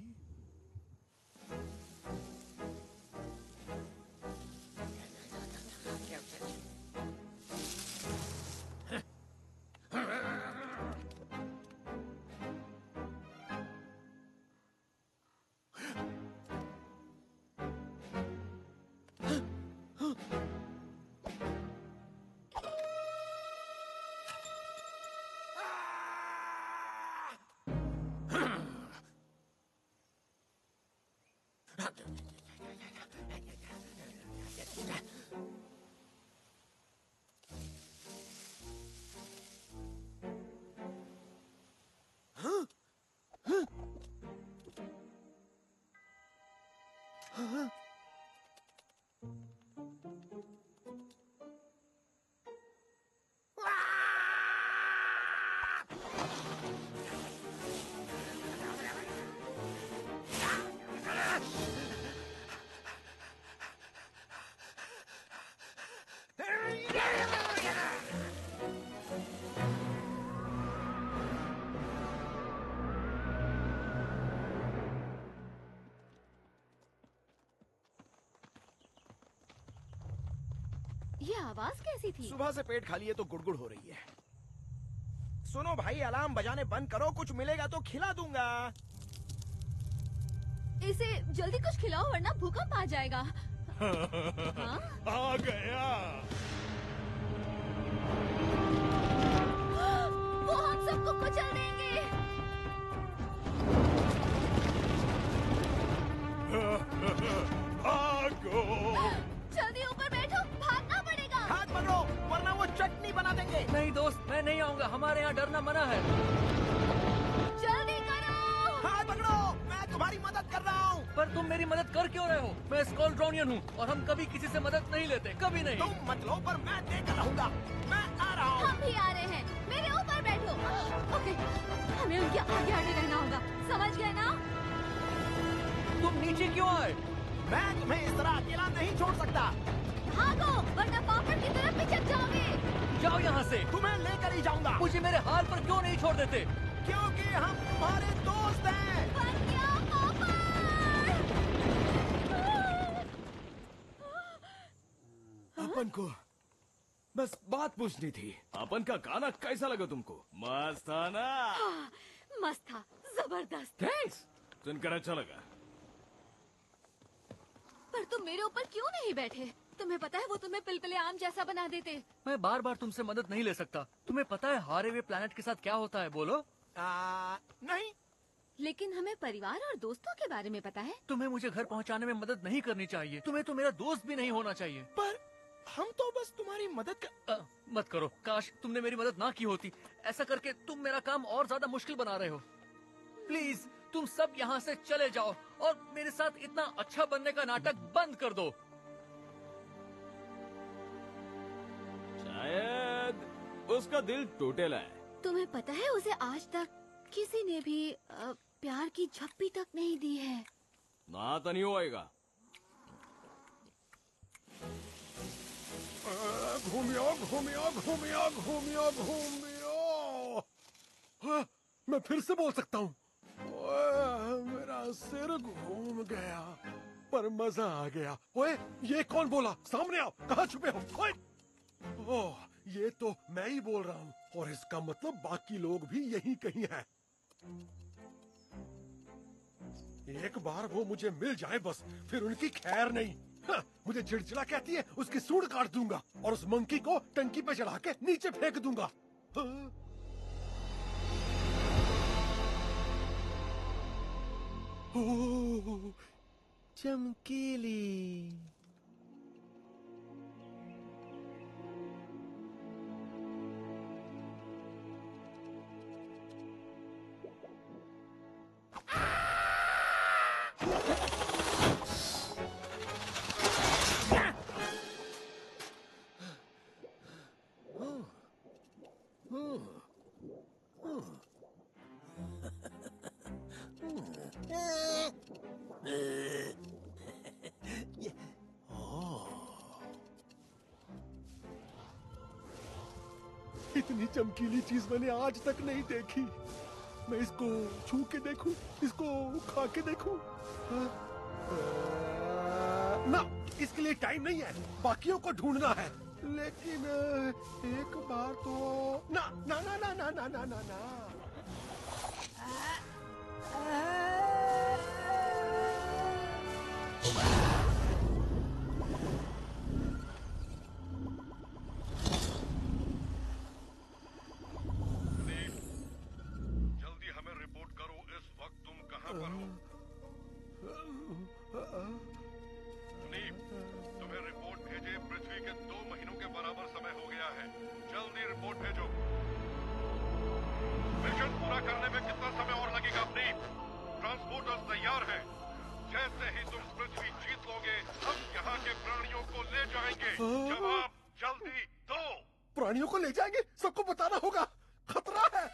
ये आवाज कैसी थी? सुबह से पेट खाली है तो गुड़गुड़ हो रही है। सुनो भाई, अलार्म बजाने बंद करो, कुछ मिलेगा तो खिला दूंगा। इसे जल्दी कुछ खिलाओ वरना भूकंप आ जाएगा। हाँ? आ गया। वो हम सबको कुचल देंगे। भागो। जल्दी ऊपर बैठो, भागना पड़ेगा। हाथ पकड़ो वरना वो चटनी बना देंगे। नहीं दोस्त, मैं नहीं आऊंगा, हमारे यहाँ डरना मना है। जल्दी करो। हाथ पकड़ो, मैं तुम्हारी मदद कर रहा हूँ। पर तुम मेरी मदद कर क्यों रहे हो? मैं स्कॉल्ड्रोनियन हूँ और हम कभी किसी से मदद नहीं लेते, कभी नहीं। तुम मत लो, पर मैं देकर रहूंगा। मैं आ रहा हूँ। हम भी आ रहे हैं, मेरे ऊपर बैठो। ओके, हमें उनके आगे आगे रहना होगा, समझ गए ना? तुम नीचे क्यों आए? मैं तुम्हें इस तरह अकेला नहीं छोड़ सकता। भागो वरना पापड़ की तरफ पिचक जाओगे। जाओ यहाँ से। तुम्हें लेकर ही जाऊंगा। मुझे मेरे हाल पर क्यों नहीं छोड़ देते? क्योंकि हम तुम्हारे दोस्त हैं। बन गया पापड़। अपन को बस बात पूछनी थी। अपन का गाना कैसा लगा तुमको? मस्त था ना? हाँ, मस्त था, जबरदस्त। थैंक्स, सुनकर अच्छा लगा। पर तुम मेरे ऊपर क्यों नहीं बैठे? तुम्हें पता है वो तुम्हें पिलपिले आम जैसा बना देते। मैं बार बार तुमसे मदद नहीं ले सकता। तुम्हें पता है हारे हुए प्लेनेट के साथ क्या होता है? बोलो। नहीं। लेकिन हमें परिवार और दोस्तों के बारे में पता है। तुम्हें मुझे घर पहुंचाने में मदद नहीं करनी चाहिए। तुम्हें तो मेरा दोस्त भी नहीं होना चाहिए। पर हम तो बस तुम्हारी मदद कर... मत करो, काश तुमने मेरी मदद ना की होती। ऐसा करके तुम मेरा काम और ज्यादा मुश्किल बना रहे हो। प्लीज तुम सब यहाँ से चले जाओ और मेरे साथ इतना अच्छा बनने का नाटक बंद कर दो। शायद उसका दिल टूटेला है। तुम्हें पता है उसे आज तक किसी ने भी प्यार की झप्पी तक नहीं दी है। ना तो नहीं होएगा। घूमियो घूमियो घूमियो घूमियो घूमियो। हाँ, मैं फिर से बोल सकता हूँ। मेरा सिर घूम गया पर मजा आ गया। ओए, ये कौन बोला? सामने आओ। कहाँ छुपे हो? ओए, ओह, ये तो मैं ही बोल रहा हूँ और इसका मतलब बाकी लोग भी यहीं कहीं हैं। एक बार वो मुझे मिल जाए बस, फिर उनकी खैर नहीं। हाँ, मुझे चिड़चिड़ा कहती है, उसकी सूंड काट दूंगा और उस मंकी को टंकी पे चढ़ा के नीचे फेंक दूंगा। हाँ। ओह, चमकीली। इतनी चमकीली चीज मैंने आज तक नहीं देखी। मैं इसको छू के देखूं, इसको खा के देखूं। ना, इसके लिए टाइम नहीं है, बाकियों को ढूंढना है। लेकिन एक बार तो ना ना ना ना ना ना ना ना ना। जल्दी हमें रिपोर्ट करो, इस वक्त तुम कहां पर हो? तुम्हें रिपोर्ट भेजे, पृथ्वी के 2 महीनों के बराबर समय हो गया है। जल्दी रिपोर्ट भेजो। मिशन पूरा करने में कितना समय और लगेगा? ट्रांसपोर्टर्स तैयार हैं। जैसे ही तुम पृथ्वी जीत लोगे, हम यहाँ के प्राणियों को ले जाएंगे। जवाब जल्दी दो। प्राणियों को ले जाएंगे? सबको बताना होगा, खतरा है।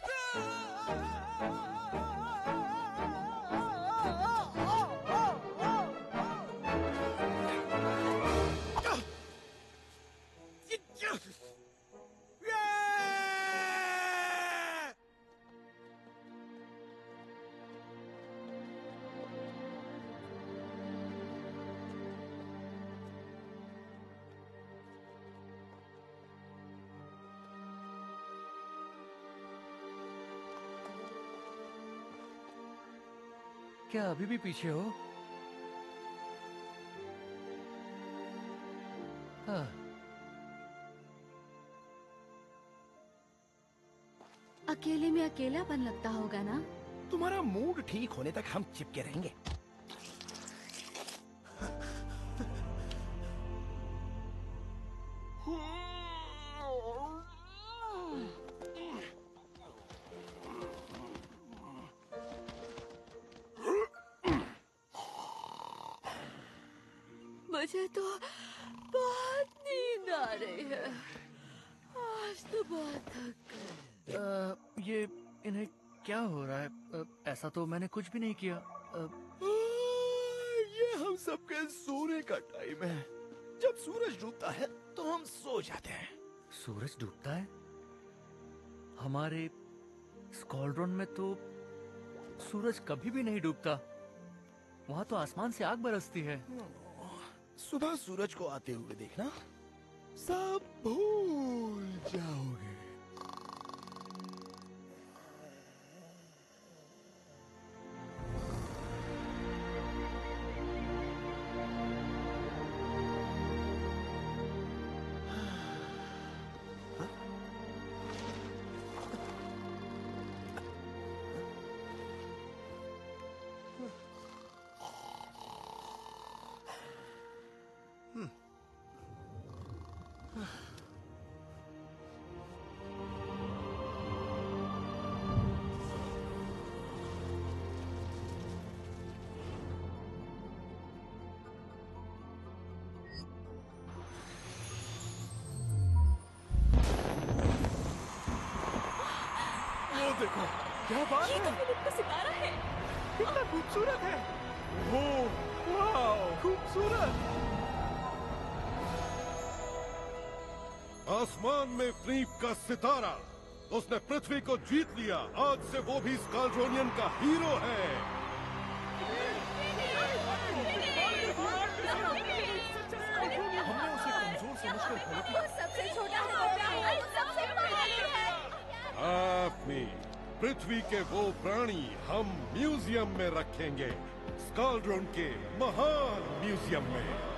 क्या अभी भी पीछे हो? हाँ। अकेले में अकेलापन लगता होगा ना? तुम्हारा मूड ठीक होने तक हम चिपके रहेंगे। मुझे तो बहुत नींद आ रही है। आज तो बहुत थक गई। ये इन्हें क्या हो रहा है? ऐसा तो मैंने कुछ भी नहीं किया। ये हम सबके सोने का टाइम है। जब सूरज डूबता है तो हम सो जाते हैं। सूरज डूबता है? हमारे स्क्वाड्रन में तो सूरज कभी भी नहीं डूबता। वहाँ तो आसमान से आग बरसती है। सुबह सूरज को आते हुए देखना, सब भूल जाओगे। देखो, क्या बात ये है? तो फिल्म का सितारा है। कितना खूबसूरत है। ओह, वाओ, खूबसूरत। आसमान में फ्रीप का सितारा, उसने पृथ्वी को जीत लिया। आज से वो भी स्काल्ड्रोनियन का हीरो है। हमने उसे कमजोर समझकर खड़े किया। वो सबसे छोटा है, वो सबसे महान है। अपनी पृथ्वी के वो प्राणी हम म्यूजियम में रखेंगे, स्काल्ड्रोन के महान म्यूजियम में।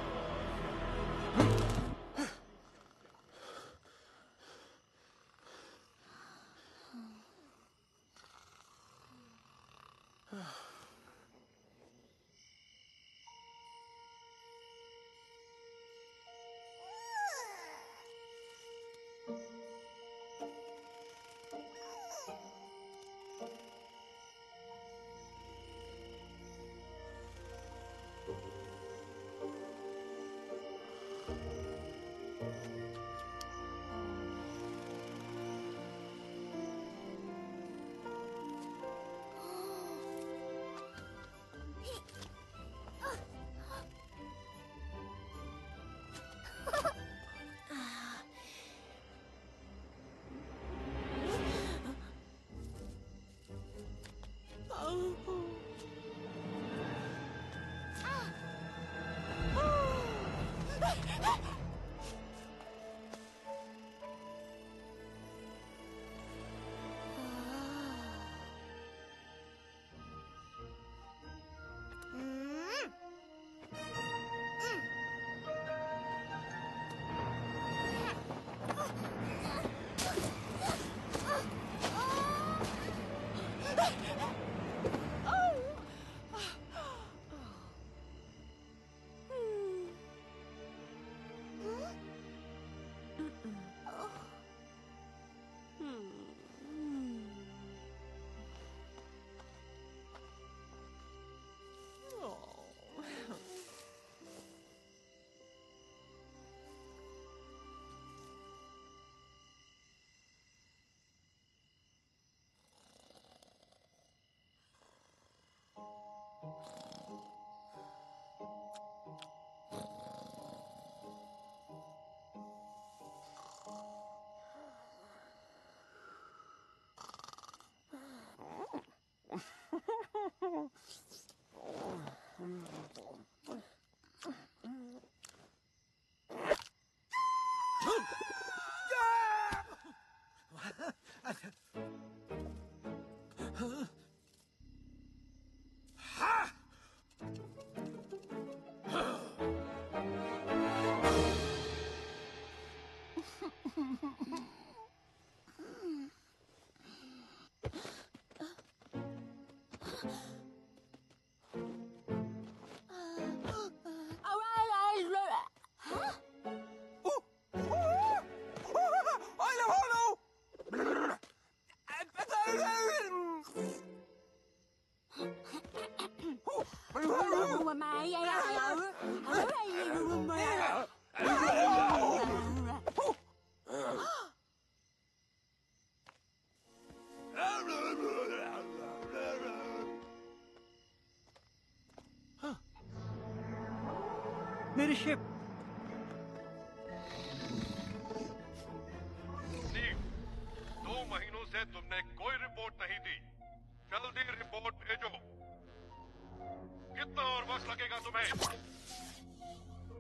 मेरी शिप। स्टीव, 2 महीनों से तुमने कोई रिपोर्ट नहीं दी। जल्दी रिपोर्ट भेजो। कितना और वक्त लगेगा तुम्हें?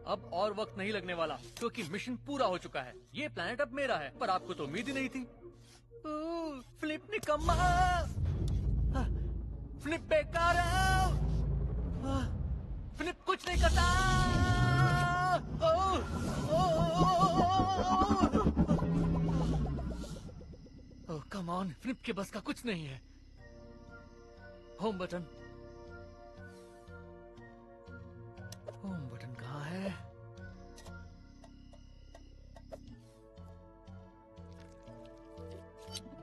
अब और वक्त नहीं लगने वाला, क्योंकि मिशन पूरा हो चुका है। ये प्लेनेट अब मेरा है, पर आपको तो उम्मीद ही नहीं थी। फ्लिप निकम्मा, फ्लिप बेकार है, फ्लिप कुछ नहीं करता। ओह कम ऑन, फ्लिप के बस का कुछ नहीं है। होम बटन, होम बटन कहाँ है?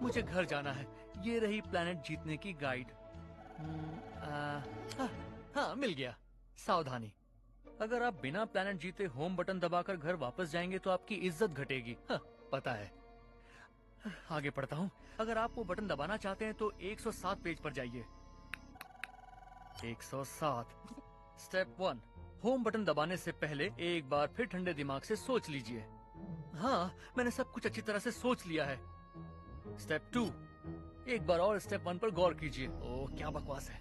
मुझे घर जाना है। ये रही प्लेनेट जीतने की गाइड। हाँ मिल गया। सावधानी, अगर आप बिना प्लेनेट जीते होम बटन दबाकर घर वापस जाएंगे तो आपकी इज्जत घटेगी। हाँ, पता है। आगे पढ़ता हूँ। अगर आप वो बटन दबाना चाहते हैं तो 107 पेज पर जाइए। 107। स्टेप 1, होम बटन दबाने से पहले एक बार फिर ठंडे दिमाग से सोच लीजिए। हाँ, मैंने सब कुछ अच्छी तरह से सोच लिया है। स्टेप 2, एक बार और स्टेप 1 पर गौर कीजिए। ओह क्या बकवास है।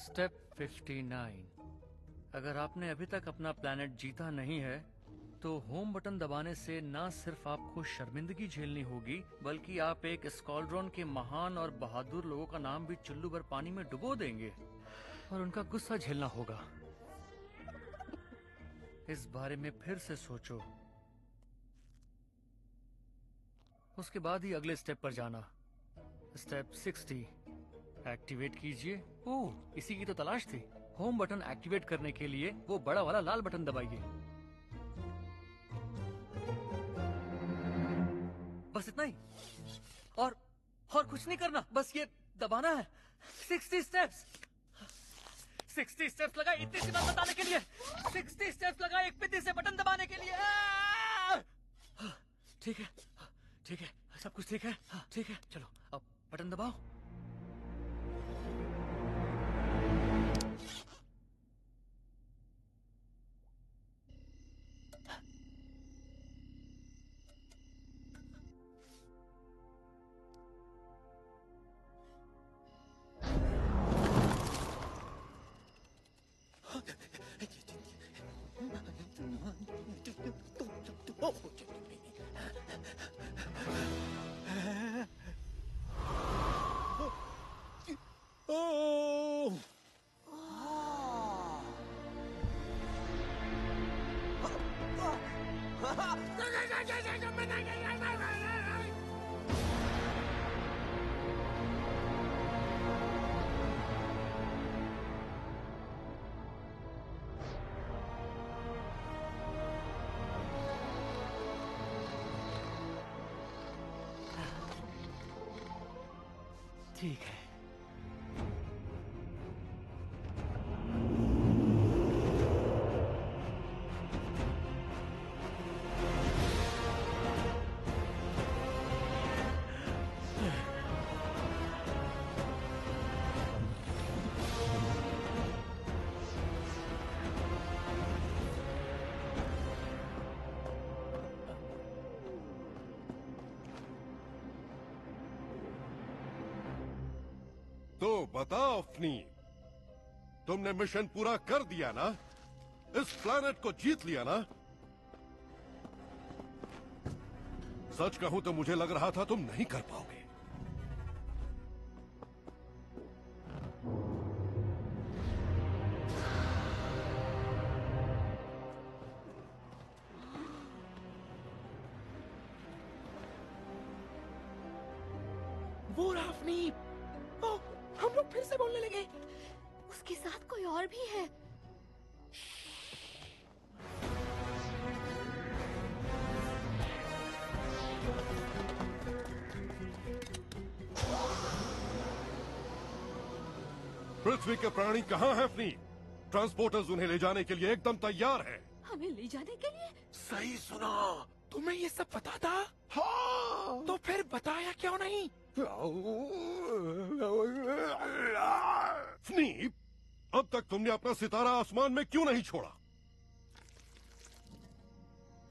स्टेप 59, अगर आपने अभी तक अपना प्लेनेट जीता नहीं है तो होम बटन दबाने से न सिर्फ आपको शर्मिंदगी झेलनी होगी, बल्कि आप एक स्क्वाड्रॉन के महान और बहादुर लोगों का नाम भी चुल्लू भर पानी में डुबो देंगे और उनका गुस्सा झेलना होगा। इस बारे में फिर से सोचो, उसके बाद ही अगले स्टेप पर जाना। स्टेप 60, एक्टिवेट कीजिए। ओह, इसी की तो तलाश थी। होम बटन एक्टिवेट करने के लिए वो बड़ा वाला लाल बटन दबाइए। बस इतना ही, और कुछ नहीं करना, बस ये दबाना है। 60 स्टेप्स। 60 स्टेप्स लगाए इतनी सी बात बताने के लिए। 60 स्टेप्स लगाए एक पिद्दी से बटन दबाने के लिए। ठीक है, ठीक है, सब कुछ ठीक है। हाँ, ठीक है, चलो अब बटन दबाओ। ठीक है। तो बताओ फनी, तुमने मिशन पूरा कर दिया ना? इस प्लैनेट को जीत लिया ना? सच कहूं तो मुझे लग रहा था तुम नहीं कर पाओगे। वो राफनी, ओ, हम लोग फिर से बोलने लगे। उसके साथ कोई और भी है। पृथ्वी के प्राणी कहाँ हैं फनी? ट्रांसपोर्टर्स उन्हें ले जाने के लिए एकदम तैयार हैं। हमें ले जाने के लिए? सही सुना। तुम्हें ये सब पता था? हाँ। तो फिर बताया क्यों नहीं? फनी, अब तक तुमने अपना सितारा आसमान में क्यों नहीं छोड़ा?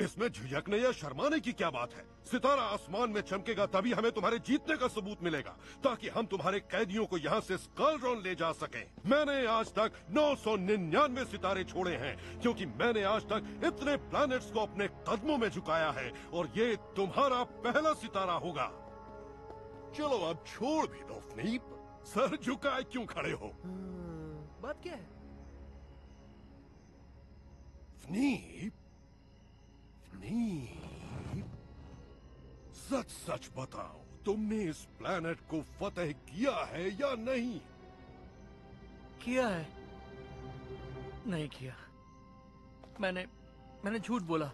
इसमें झिझकने या शर्माने की क्या बात है? सितारा आसमान में चमकेगा तभी हमें तुम्हारे जीतने का सबूत मिलेगा, ताकि हम तुम्हारे कैदियों को यहाँ से स्कलड्रॉन ले जा सकें। मैंने आज तक 999 सितारे छोड़े हैं, क्योंकि मैंने आज तक इतने प्लैनेट्स को अपने कदमों में झुकाया है, और ये तुम्हारा पहला सितारा होगा। चलो अब छोड़ भी दो फनी, सर झुकाए क्यों खड़े हो? बात क्या है? फनी, सच सच बताओ, तुमने इस प्लैनेट को फतेह किया है या नहीं? किया है? नहीं किया। मैंने झूठ बोला।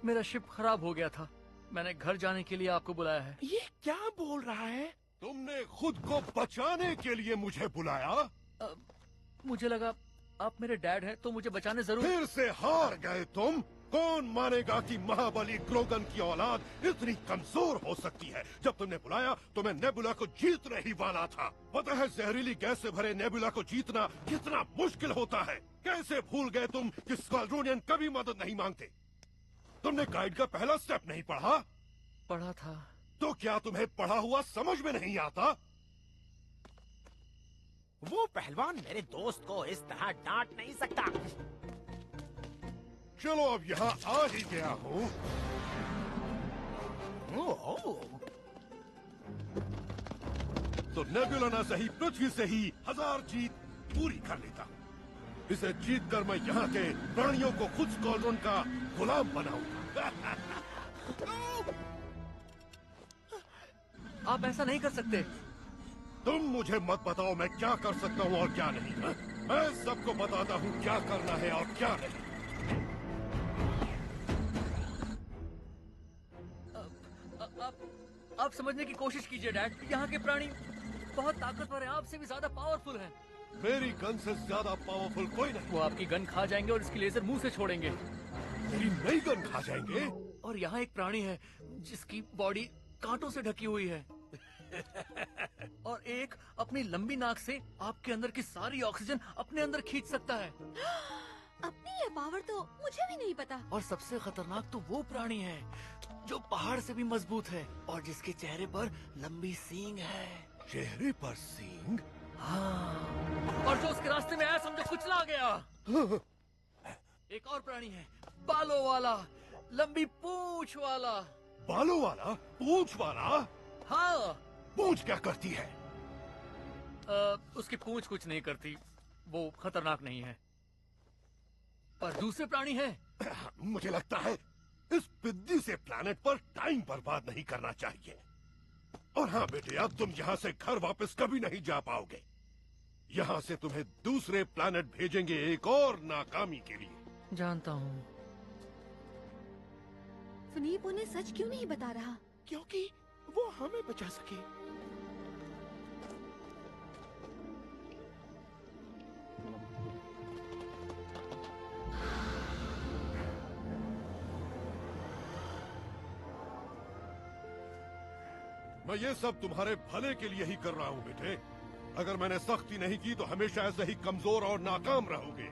मेरा शिप खराब हो गया था। मैंने घर जाने के लिए आपको बुलाया है। ये क्या बोल रहा है? तुमने खुद को बचाने के लिए मुझे बुलाया? मुझे लगा आप मेरे डैड हैं तो मुझे बचाने जरूर। फिर से हार गए तुम। कौन मानेगा कि महाबली ग्रोगन की औलाद इतनी कमजोर हो सकती है? जब तुमने बुलाया तो मैं नेबुला को जीतने ही वाला था। पता है जहरीली गैस से भरे नेबुला को जीतना कितना मुश्किल होता है। कैसे भूल गए तुम कि स्क्वाड्रोनियन कभी मदद नहीं मांगते? तुमने गाइड का पहला स्टेप नहीं पढ़ा? पढ़ा था। तो क्या तुम्हें पढ़ा हुआ समझ में नहीं आता? वो पहलवान मेरे दोस्त को इस तरह डांट नहीं सकता। चलो अब यहाँ आ ही गया हूँ। तो नेबुला ना सही पृथ्वी से ही 1000 जीत पूरी कर लेता। इसे जीत कर मैं यहाँ के प्राणियों को खुद स्क्वाड्रन का गुलाम बनाऊंगा। आप ऐसा नहीं कर सकते। तुम मुझे मत बताओ मैं क्या कर सकता हूँ और क्या नहीं। मैं सबको बताता हूँ क्या करना है और क्या नहीं। आप समझने की कोशिश कीजिए डैड। यहाँ के प्राणी बहुत ताकतवर हैं, आपसे भी ज्यादा पावरफुल हैं। मेरी गन से ज्यादा पावरफुल कोई नहीं। वो आपकी गन खा जाएंगे और इसकी लेजर मुंह से छोड़ेंगे। मेरी नई गन खा जाएंगे? और यहाँ एक प्राणी है जिसकी बॉडी कांटों से ढकी हुई है और एक अपनी लंबी नाक से आपके अंदर की सारी ऑक्सीजन अपने अंदर खींच सकता है। अपनी ये पावर तो मुझे भी नहीं पता। और सबसे खतरनाक तो वो प्राणी है जो पहाड़ से भी मजबूत है और जिसके चेहरे पर लंबी सींग है। चेहरे पर सींग? हाँ। और जो उसके रास्ते में आया समझो कुचला गया। एक और प्राणी है, बालों वाला, लंबी पूंछ वाला। बालों वाला? पूंछ वाला? हाँ। पूंछ क्या करती है? उसकी पूंछ कुछ नहीं करती, वो खतरनाक नहीं है। पर दूसरे प्राणी हैं। मुझे लगता है इस पिद्दी से प्लैनेट पर टाइम बर्बाद नहीं करना चाहिए। और हाँ बेटे, अब तुम यहाँ से घर वापस कभी नहीं जा पाओगे। यहाँ से तुम्हें दूसरे प्लैनेट भेजेंगे एक और नाकामी के लिए। जानता हूँ। फनीप उन्हें सच क्यों नहीं बता रहा? क्योंकि वो हमें बचा सके। मैं ये सब तुम्हारे भले के लिए ही कर रहा हूँ बेटे। अगर मैंने सख्ती नहीं की तो हमेशा ऐसे ही कमजोर और नाकाम रहोगे।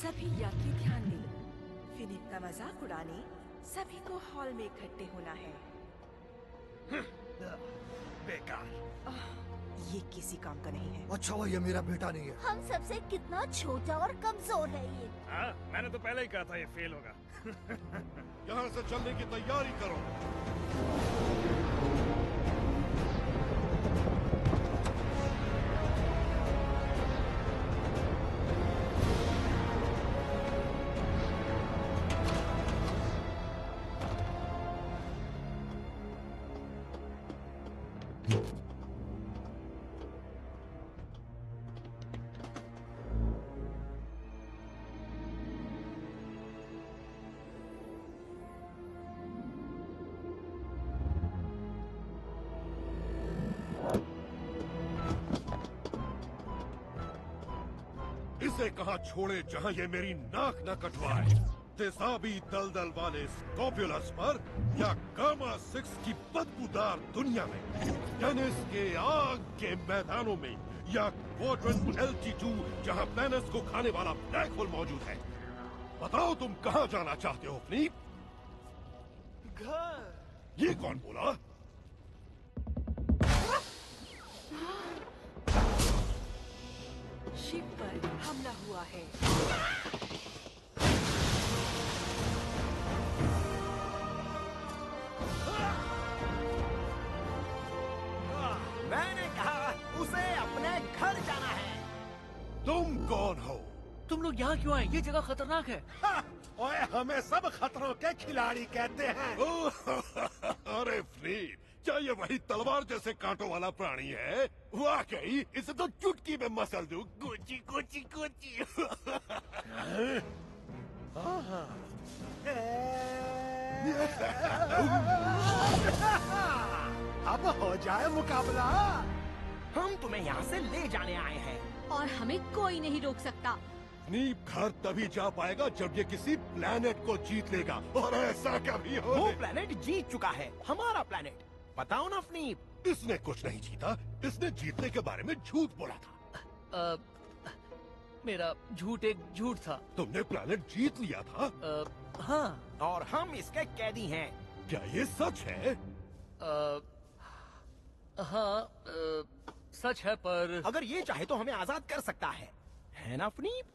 सभी यात्री ध्यान दें। फिनिप का मजाक उड़ाने सभी को हॉल में इकट्ठे होना है। बेकार। ये किसी काम का नहीं है। अच्छा ये मेरा बेटा नहीं है। हम सबसे कितना छोटा और कमजोर है ये। हाँ, मैंने तो पहले ही कहा था ये फेल होगा। यहाँ से चलने की तैयारी करो। इसे कहाँ छोड़े जहाँ ये मेरी नाक न कटवाए। तेजाबी दलदल वाले स्कॉपुलस पर या गामा 6 की बदबूदार दुनिया में, टेनिस के आग के मैदानों में, या क्वाड्रेंट LT2 जहाँ प्लैनेट्स को खाने वाला ब्लैक होल मौजूद है। बताओ तुम कहाँ जाना चाहते हो फ्लीप? घर। ये कौन बोला? शिप पर हमला हुआ है। मैंने कहा उसे अपने घर जाना है। तुम कौन हो? तुम लोग यहाँ क्यों आए? ये जगह खतरनाक है। ओए हमें सब खतरों के खिलाड़ी कहते हैं। अरे फ्लीप, क्या ये वही तलवार जैसे कांटों वाला प्राणी है? वाकई इसे तो चुटकी में मसल दूं। Gucci Gucci Gucci. अब हो जाए मुकाबला। हम तुम्हें यहाँ से ले जाने आए हैं और हमें कोई नहीं रोक सकता। फ्लीप घर तभी जा पाएगा जब ये किसी प्लेनेट को जीत लेगा, और ऐसा कभी हो। वो प्लेनेट जीत चुका है, हमारा प्लेनेट। बताओ ना फ्लीप। इसने कुछ नहीं जीता, इसने जीतने के बारे में झूठ बोला था। मेरा झूठ एक झूठ था। तुमने प्लेनेट जीत लिया था? हाँ। और हम इसके कैदी हैं। क्या ये सच है? हाँ, सच है, पर अगर ये चाहे तो हमें आजाद कर सकता है ना फ्लीप?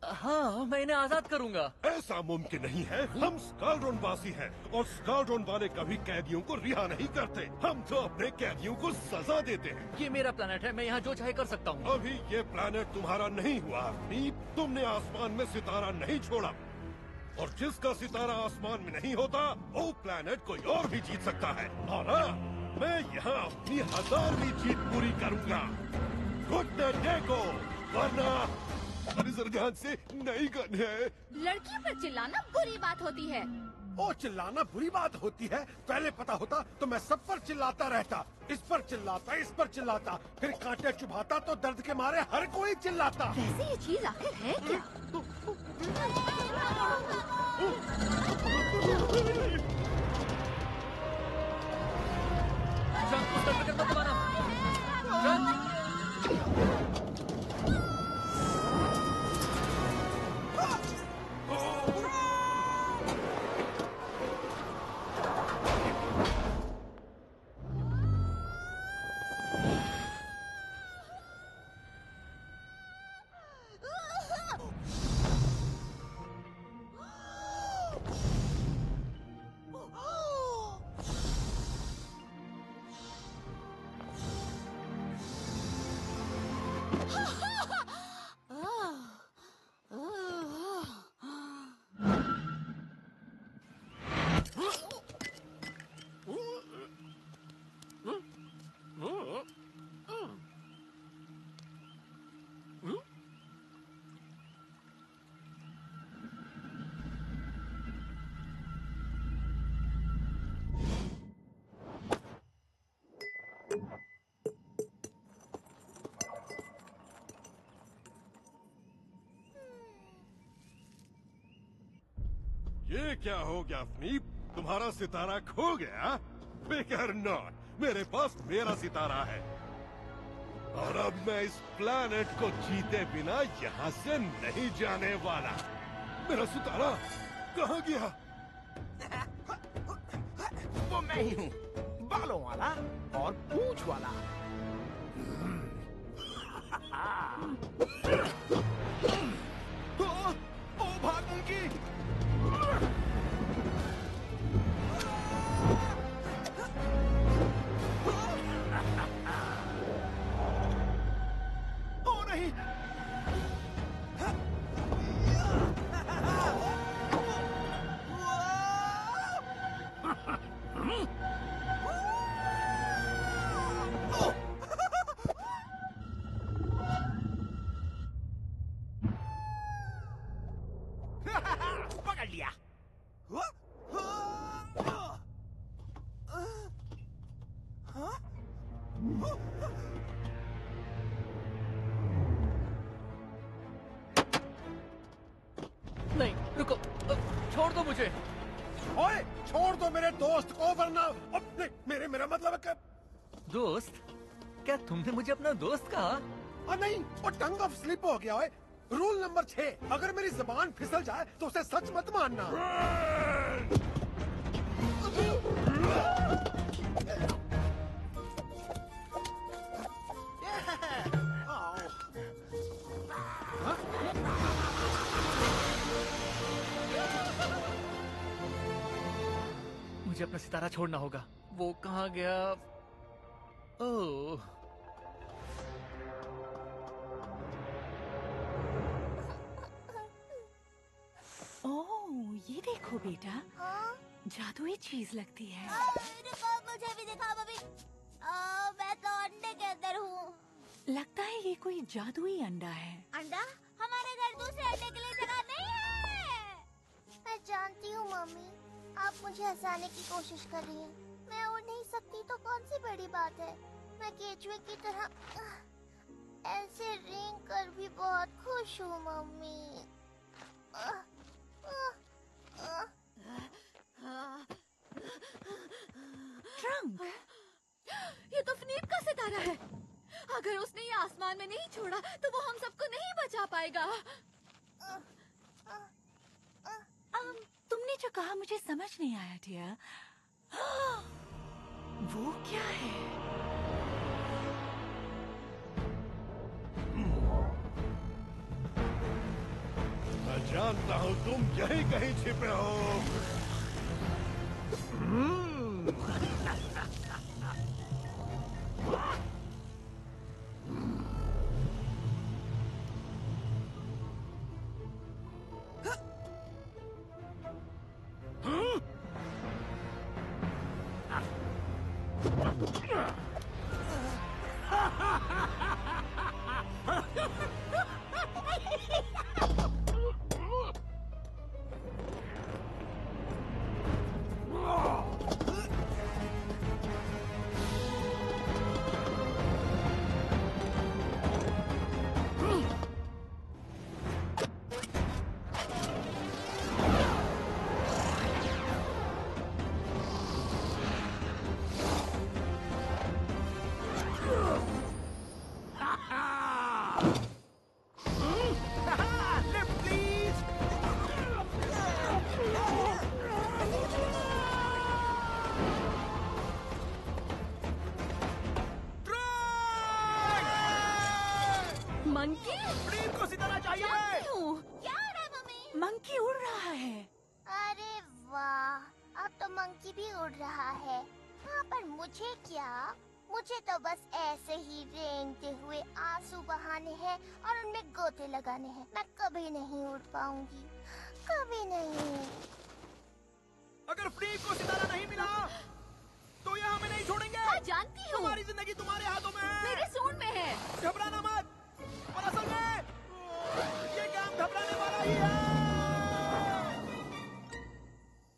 हाँ, मैं इन्हें आजाद करूंगा। ऐसा मुमकिन नहीं है। हम स्कार्ड्रोन वासी हैं, और स्कार्ड्रोन वाले कभी कैदियों को रिहा नहीं करते। हम तो अपने कैदियों को सजा देते हैं। ये मेरा प्लेनेट है, मैं यहाँ जो चाहे कर सकता हूँ। अभी ये प्लेनेट तुम्हारा नहीं हुआ फ्लीप। तुमने आसमान में सितारा नहीं छोड़ा, और जिसका सितारा आसमान में नहीं होता वो प्लेनेट कोई और भी जीत सकता है। और मैं यहाँ अपनी 1000वीं जीत पूरी करूँगा। गुड डे को, वरना ध्यान से नहीं करने है। लड़कियों पर चिल्लाना बुरी बात होती है। ओ चिल्लाना बुरी बात होती है? पहले पता होता तो मैं सब पर चिल्लाता रहता। इस पर चिल्लाता, इस पर चिल्लाता, फिर कांटे चुभाता तो दर्द के मारे हर कोई चिल्लाता। वैसे ये चीज आखिर है क्या? जंग को मत दबाना। जंग। ये क्या हो गया फ्लीप? तुम्हारा सितारा खो गया? फिकर नॉट, मेरे पास मेरा सितारा है। और अब मैं इस प्लैनेट को जीते बिना यहाँ से नहीं जाने वाला। मेरा सितारा कहाँ गया? वो मैं ही हूँ, बालों वाला और पूंछ वाला। ओ भाग मंकी! ओ नहीं! पकड़ लिया। नहीं, रुको, छोड़ दो मुझे। ओए, छोड़ दो मेरे दोस्त को वरना अब नहीं, मेरा मतलब है कि दोस्त? क्या तुमने मुझे अपना दोस्त कहा? नहीं, वो टंग ऑफ स्लिप हो गया है। रूल नंबर 6, अगर मेरी जबान फिसल जाए तो उसे सच मत मानना। मुझे अपना सितारा छोड़ना होगा। वो कहाँ गया? ओह, ये देखो बेटा, हाँ? जादुई चीज लगती है। रुको, मुझे भी दिखाओ मम्मी। मैं तो अंडे के अंदर हूँ। लगता है ये कोई जादुई अंडा है। अंडा? हमारे घर दूसरे अंडे के लिए जगह नहीं है। मैं जानती हूँ मम्मी, आप मुझे हंसाने की कोशिश कर रही हैं। मैं उड़ नहीं सकती तो कौन सी बड़ी बात है। मैं केचुए की तरह ऐसे रेंग कर भी बहुत खुश हूँ मम्मी। ट्रंक, ये तो फनीप का सितारा है। अगर उसने ये आसमान में नहीं छोड़ा तो वो हम सबको नहीं बचा पाएगा। तुमने जो कहा मुझे समझ नहीं आया डियर। वो क्या है? मैं जानता हूँ तुम यहीं कहीं छिपे हो। मंकी? फनीप को सितारा चाहिए। जानती हूँ। क्या हो रहा है मम्मी? मंकी उड़ रहा है। अरे वाह, अब तो मंकी भी उड़ रहा है। हाँ, पर मुझे क्या? मुझे तो बस ऐसे ही रेंगते हुए आंसू बहाने हैं और उनमें गोते लगाने हैं। मैं कभी नहीं उड़ पाऊंगी, कभी नहीं। अगर फनीप को सितारा नहीं मिला तो ये हमें नहीं छोड़ेंगे। हाँ, जानती हूँ। हमारी जिंदगी तुम्हारे हाथों में है। मेरे सूंड में है। घबराना मत। और असल में ये काम घबराने वाला ही है।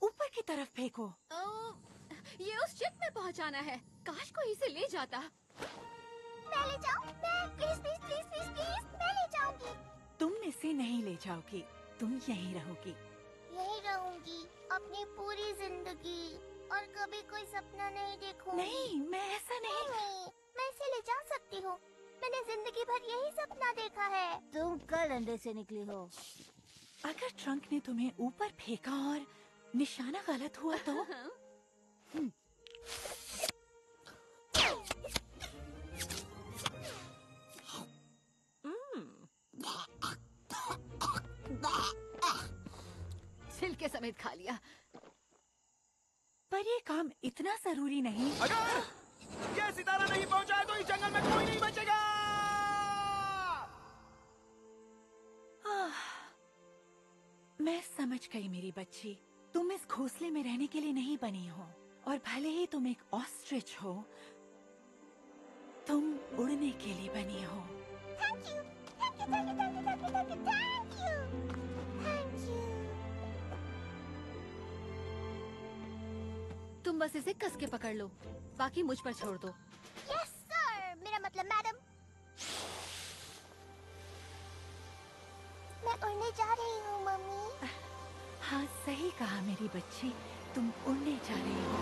ऊपर की तरफ फेंको। ये उस चिप में पहुंचाना है। काश कोई इसे ले जाता। मैं ले जाऊं? मैं please please please please please, मैं ले जाऊंगी। तुम इसे नहीं ले जाओगी, तुम यहीं रहोगी। यही रहूंगी अपनी पूरी जिंदगी और कभी कोई सपना नहीं देखूंगी। नहीं, मैं ऐसा नहीं। मम्मी, मैं इसे ले जा सकती हूँ। मैंने जिंदगी भर यही सपना देखा है। तुम कल अंडे से निकली हो। अगर ट्रंक ने तुम्हें ऊपर फेंका और निशाना गलत हुआ तो? छिलके समेत खा लिया। पर ये काम इतना जरूरी नहीं। अगर ये सितारा नहीं पहुंचा तो इस जंगल में कोई नहीं बचेगा। मैं समझ गई मेरी बच्ची, तुम इस घोंसले में रहने के लिए नहीं बनी हो। और भले ही तुम एक ऑस्ट्रिच हो, तुम उड़ने के लिए बनी हो। Thank you, thank you, thank you, thank you, thank you, thank you, thank you. तुम बस इसे कस के पकड़ लो, बाकी मुझ पर छोड़ दो। यस सर, मेरा मतलब मैडम। मैं उड़ने जा रही हूँ मम्मी। हाँ सही कहा मेरी बच्ची, तुम उड़ने जा रही हो।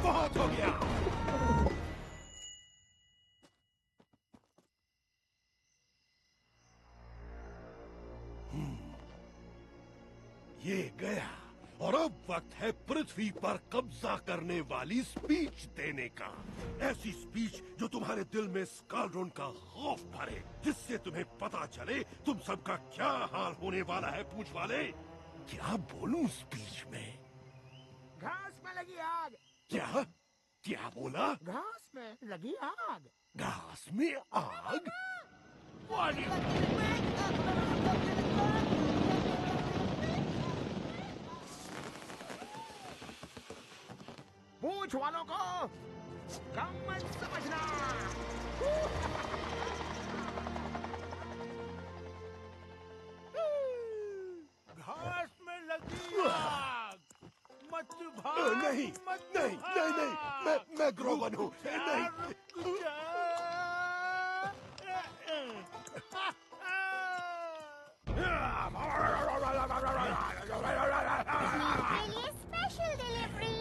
बहुत हो गया। ये गया और अब वक्त है पृथ्वी पर कब्जा करने वाली स्पीच देने का। ऐसी स्पीच जो तुम्हारे दिल में स्कालड्रोन का खौफ भरे, जिससे तुम्हें पता चले तुम सबका क्या हाल होने वाला है। पूछ वाले, क्या बोलूं स्पीच में? घास में लगी आग। क्या क्या बोला? घास में लगी आग। घास में आग? पूछ वालों को कम मत समझना। घास में लगी आग। मत भाग। नहीं मत नहीं नहीं नहीं, मैं ग्रोवन हूँ। नहीं। मेरे लिए स्पेशल डिलीवरी।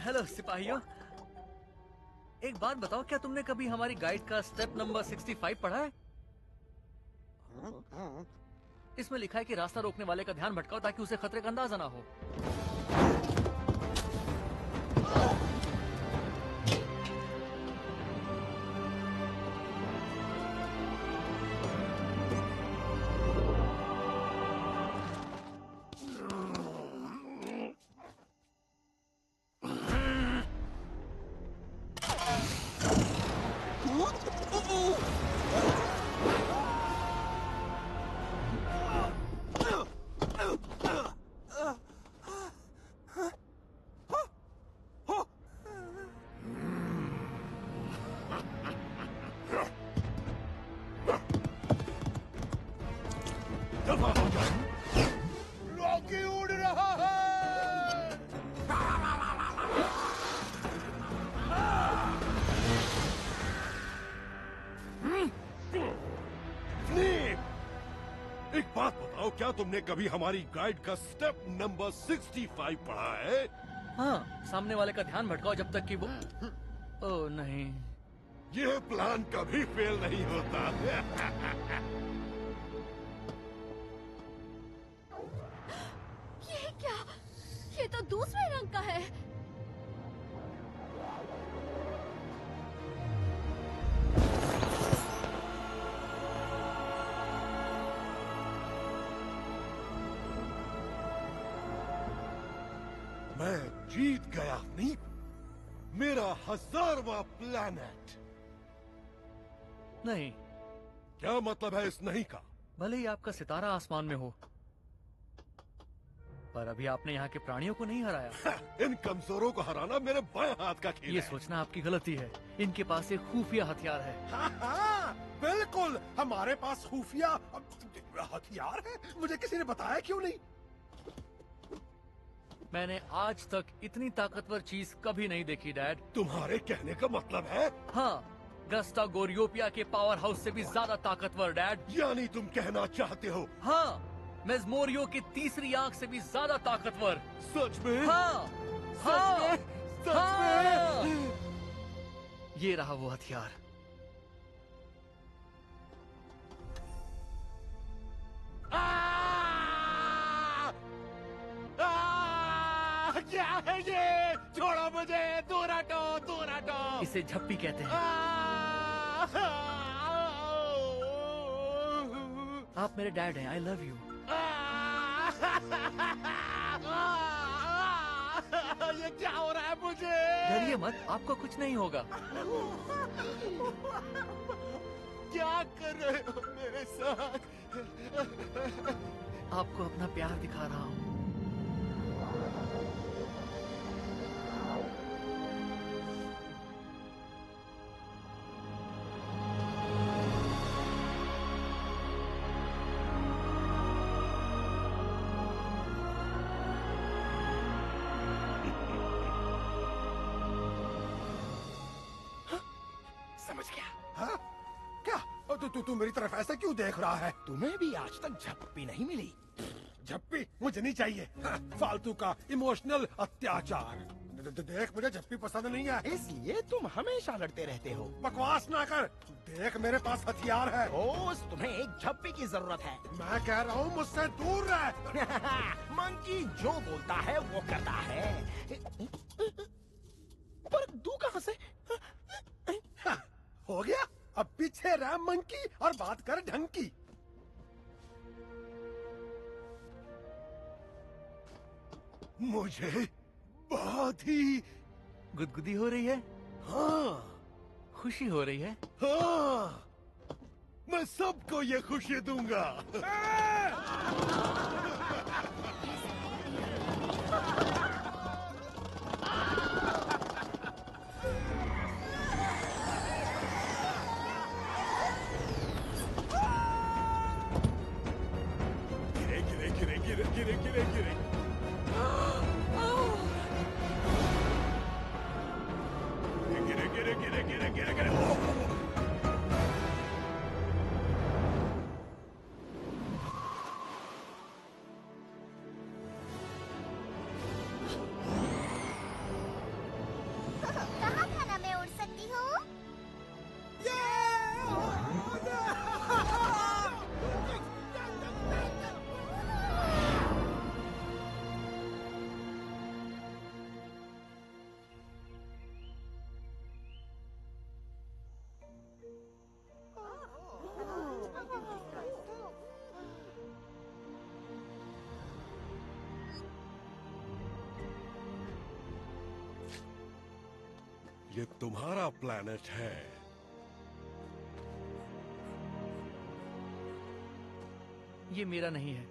हेलो सिपाहियों, एक बात बताओ, क्या तुमने कभी हमारी गाइड का स्टेप नंबर 65 पढ़ा है? इसमें लिखा है कि रास्ता रोकने वाले का ध्यान भटकाओ ताकि उसे खतरे का अंदाजा ना हो। लॉकी एक बात बताओ, क्या तुमने कभी हमारी गाइड का स्टेप नंबर 65 पढ़ा है? हाँ, सामने वाले का ध्यान भटकाओ जब तक कि वो ओह नहीं। यह प्लान कभी फेल नहीं होता। ये क्या? ये तो दूसरे रंग का है। मैं जीत गया नहीं, मेरा 1000वां प्लैनेट। नहीं। क्या मतलब है इस नहीं का? भले ही आपका सितारा आसमान में हो, पर अभी आपने यहाँ के प्राणियों को नहीं हराया। इन कमजोरों को हराना मेरे बाएं हाथ का खेल ये है। सोचना आपकी गलती है। इनके पास एक खुफिया हथियार है। हाँ हाँ, बिल्कुल हमारे पास खुफिया हथियार है। मुझे किसी ने बताया क्यों नहीं? मैंने आज तक इतनी ताकतवर चीज कभी नहीं देखी, डैड। तुम्हारे कहने का मतलब है? हाँ, गस्टा गोरियोपिया के पावर हाउस से भी ज्यादा ताकतवर, डैड। यानी तुम कहना चाहते हो? हाँ, मेज़मोरियो की तीसरी आंख से भी ज्यादा ताकतवर। सच में? हाँ, सच में? सच में? ये रहा वो हथियार। क्या है ये? छोड़ो मुझे, दूर हटो, दूर हटो। इसे झप्पी कहते हैं। आप मेरे डैड हैं। I love you. ये क्या हो रहा है मुझे? डरिए मत, आपको कुछ नहीं होगा। क्या कर रहे हो मेरे साथ? आपको अपना प्यार दिखा रहा हूँ। समझ गया। हाँ? क्या? तू मेरी तरफ ऐसा क्यों देख रहा है? तुम्हें भी आज तक झप्पी नहीं मिली। झप्पी मुझे नहीं चाहिए। हाँ, फालतू का इमोशनल अत्याचार। देख, मुझे झप्पी पसंद नहीं है। इसलिए तुम हमेशा लड़ते रहते हो। बकवास ना कर। देख, मेरे पास हथियार है। दोस्त, तुम्हें एक झप्पी की जरूरत है। मैं कह रहा हूँ मुझसे दूर रह। मंकी जो बोलता है वो करता है। पर तू कहाँ से? हाँ, हो गया। अब पीछे रह मंकी और बात कर ढंग की। मुझे बहुत ही गुदगुदी हो रही है। हाँ, खुशी हो रही है। हाँ, मैं सबको ये खुशी दूंगा। गिरे गिरे गिरे गिरे गिरे गिरे गिरे। गिरे गिरे गिरे गिरे गिरे गिरे। कहाँ खाना मैं उड़ सकती हूँ? ये तुम्हारा प्लैनेट है। ये मेरा नहीं है।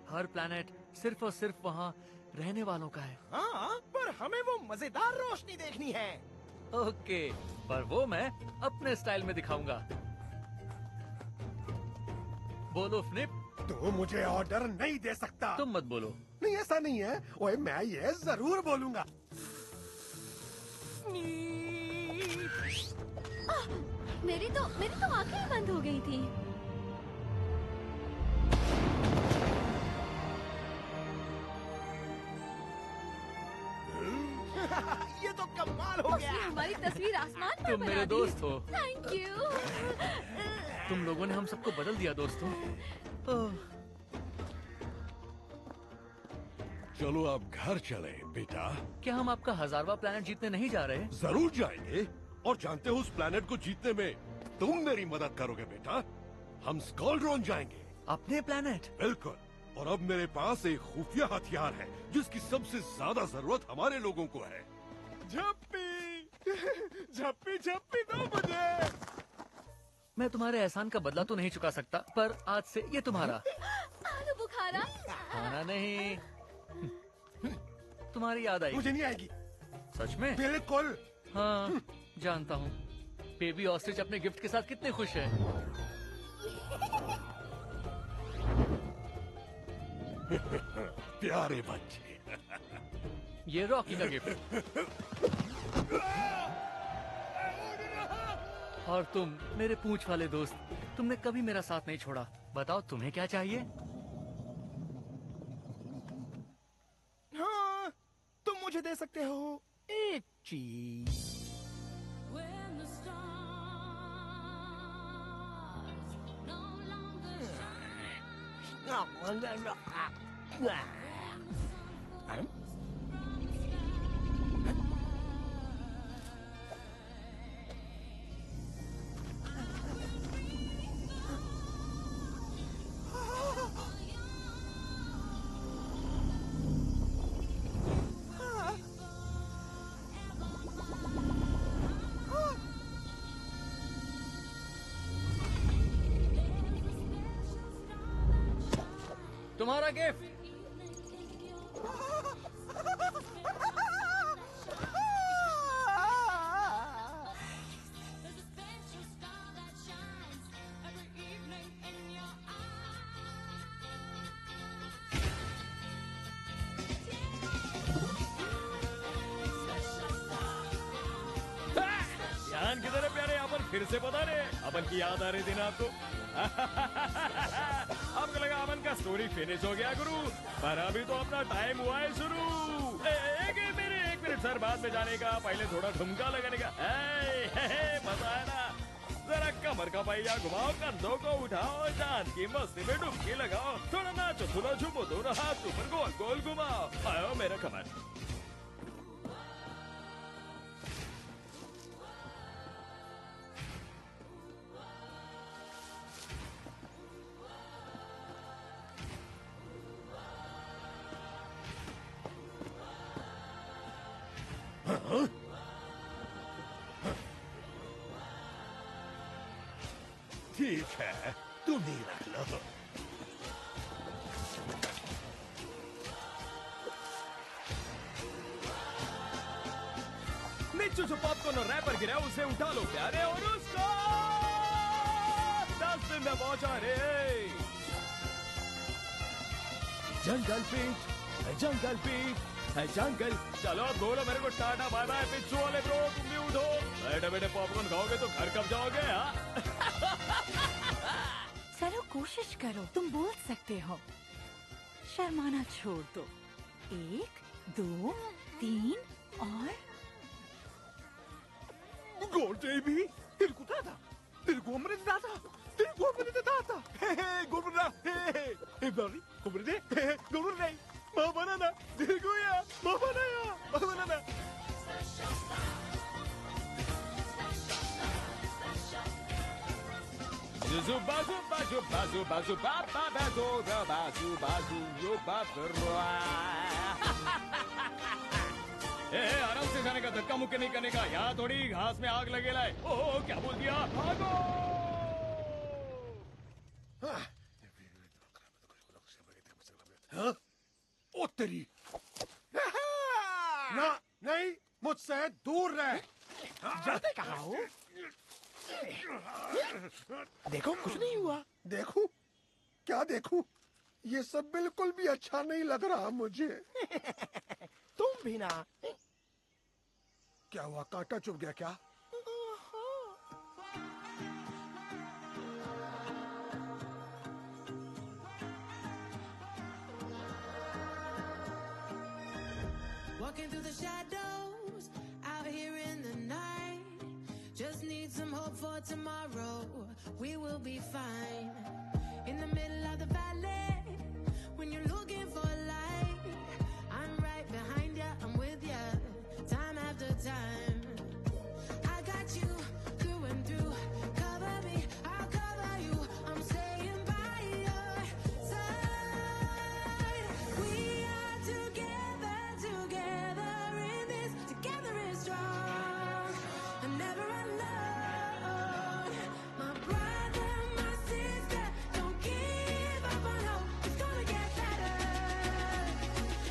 हर प्लैनेट सिर्फ और सिर्फ वहाँ रहने वालों का है। हाँ, पर हमें वो मजेदार रोशनी देखनी है। ओके, पर वो मैं अपने स्टाइल में दिखाऊंगा। बोलो फ्लिप। तू मुझे ऑर्डर नहीं दे सकता। तुम मत बोलो। नहीं, ऐसा नहीं है। ओए, मैं ये जरूर बोलूंगा। मेरी तो आंखें ही बंद हो गई थी। कमाल हो उसने गया। हमारी तस्वीर आसमान पर तुम बना मेरे दी। दोस्त हो। Thank you. तुम लोगों ने हम सबको बदल दिया दोस्तों। चलो अब घर चले बेटा। क्या हम आपका 1000वां प्लेनेट जीतने नहीं जा रहे? जरूर जाएंगे, और जानते हो उस प्लेनेट को जीतने में तुम मेरी मदद करोगे बेटा। हम स्कॉलड्रॉन जाएंगे। अपने प्लेनेट? बिल्कुल। और अब मेरे पास एक खुफिया हथियार है जिसकी सबसे ज्यादा जरूरत हमारे लोगों को है। झप्पी झप्पी झप्पी दो मुझे। मैं तुम्हारे एहसान का बदला तो नहीं चुका सकता, पर आज से ये तुम्हारा। आलू बुखारा। खाना नहीं। तुम्हारी याद आई। मुझे नहीं आएगी। सच में? बिल्कुल। हाँ, जानता हूँ। बेबी ऑस्ट्रिच अपने गिफ्ट के साथ कितने खुश है। प्यारे बच्चे। ये रॉकी का गिफ्ट। और तुम मेरे पूंछ वाले दोस्त, तुमने कभी मेरा साथ नहीं छोड़ा। बताओ तुम्हें क्या चाहिए? हाँ, तुम मुझे दे सकते हो एक चीज। तुम्हारा गिफ्ट। ध्यान किधर है प्यारे? अपन फिर से बता रहे, अपन की याद आ रही थी ना आपको? आपको लगा अपन का स्टोरी फिनिश हो गया गुरु, पर अभी तो अपना टाइम हुआ है शुरू। एक मिनट सर, बाद में जाने का, पहले थोड़ा ठुमका लगाने का। मजा है ना? जरा कमर का पहिया घुमाओ, कंधों को उठाओ, चांद की मस्ती में डुबकी लगाओ, थोड़ा नाचो, थोड़ा झूमो, दोनों हाथ ऊपर गोल गोल घुमाओ। आयो मेरा कमर। ठीक है, तुम ही रख लो। नीचे जो पॉपकॉर्न और रैपर गिरा उसे उठा लो प्यारे, और उसको डस्टबिन में पहुंचा रे। जंगल पीट, जंगल पीट, जंगल। चलो बोलो मेरे को टाटा बाय बाय पिच्चू वाले ब्रो, तुम भी उठो। बैठे बैठे पॉपकॉर्न खाओगे तो घर कब जाओगे? चलो कोशिश करो, तुम बोल सकते हो। शर्माना छोड़ दो। 1 2 3 और गोल्ड भी तेरे को दादा, तेरे को हमने दादा, तेरे को हमने दादा। गोल्ड हे बारी गोल्ड हे गोल्ड नहीं मां बनाना देखो या मां बनाना। Zuzu bazu bazu bazu bazu ba ba bazu ba bazu bazu yo ba करवा। आराम से जाने का, धक्का मुक्के नहीं करने का। यहाँ थोड़ी घास में आग लगे लाए। ओह क्या बोल दिया? भागो! हाँ? ओ तेरी ना, नहीं, मुझसे दूर रह। जाते कहाँ हो? देखो कुछ नहीं हुआ। देखूं? क्या देखूं? ये सब बिल्कुल भी अच्छा नहीं लग रहा मुझे। तुम भी ना। क्या हुआ, कांटा चुभ गया क्या? Walking through the shadows, out here Just need some hope for tomorrow. We will be fine. In the middle of the valley, when you're looking for light, I'm right behind ya, I'm with ya, time after time. I got you through and through. Cover me, I'll cover you. I'm staying by your side. We are together, together in this. Together is strong and never alone. My brother, my sister, don't give up on hope. It's gonna get better.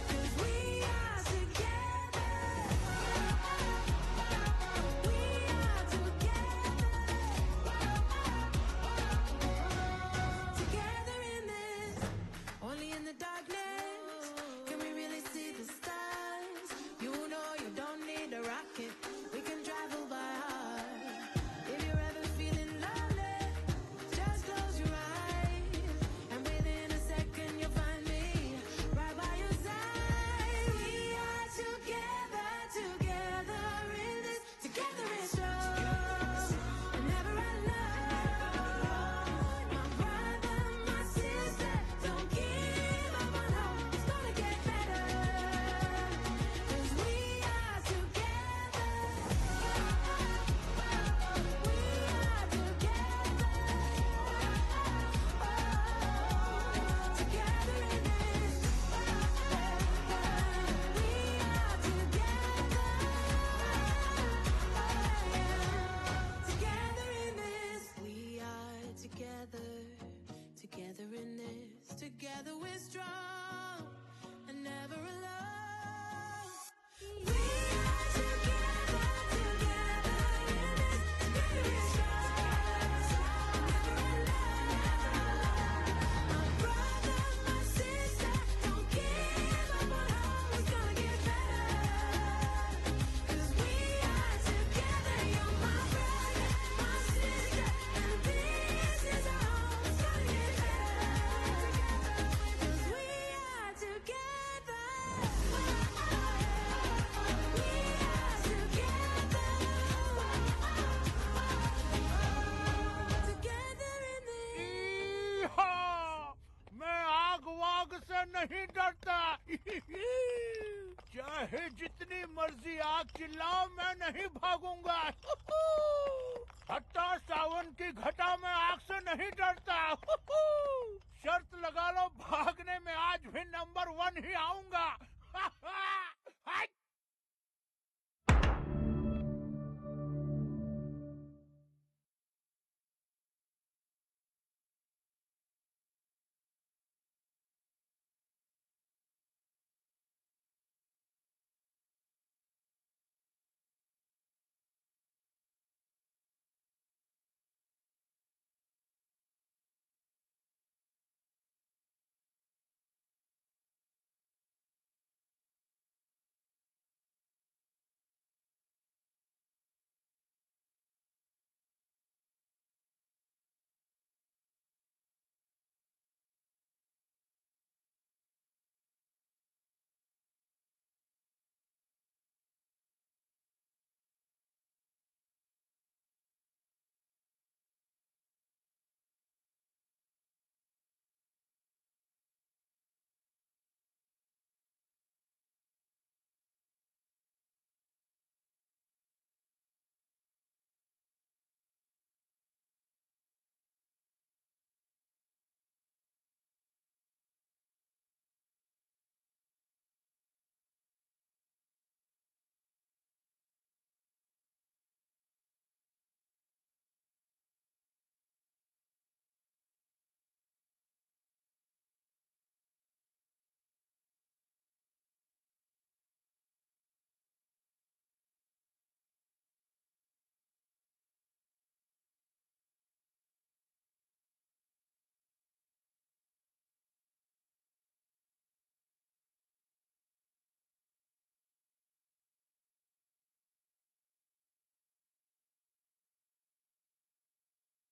'Cause we are together. We are together. Together in this. Only in the darkness can we really see the stars. You know you don't need a rocket. We can travel by heart. If you're ever feeling lonely, just close your eyes, and within a second you'll find me right by your side. We are together, together in this. Together is strong and never alone. My brother, my sister, don't give up on hope. It's gonna get better. 'Cause we are together. We are together. Together in this. We are together. Together in this. We are together. Together in this. Together we're strong and never alone. We are together, together in this. Together we're strong, never alone. My brother, my sister, don't give up on hope. It's gonna get better. 'Cause we are together. You're my brother, my sister, and this is our home. It's gonna get better. 'Cause we are together. We are together. Together in this. ई-हा! मैं आग वाग से नहीं डरता। चाहे जितनी मर्जी आग चिल्लाओ, मैं नहीं भागूंगा। हट्टा सावन की घटा में आग से नहीं डरता। शर्त लगा लो, भागने में आज भी नंबर 1 ही आऊंगा।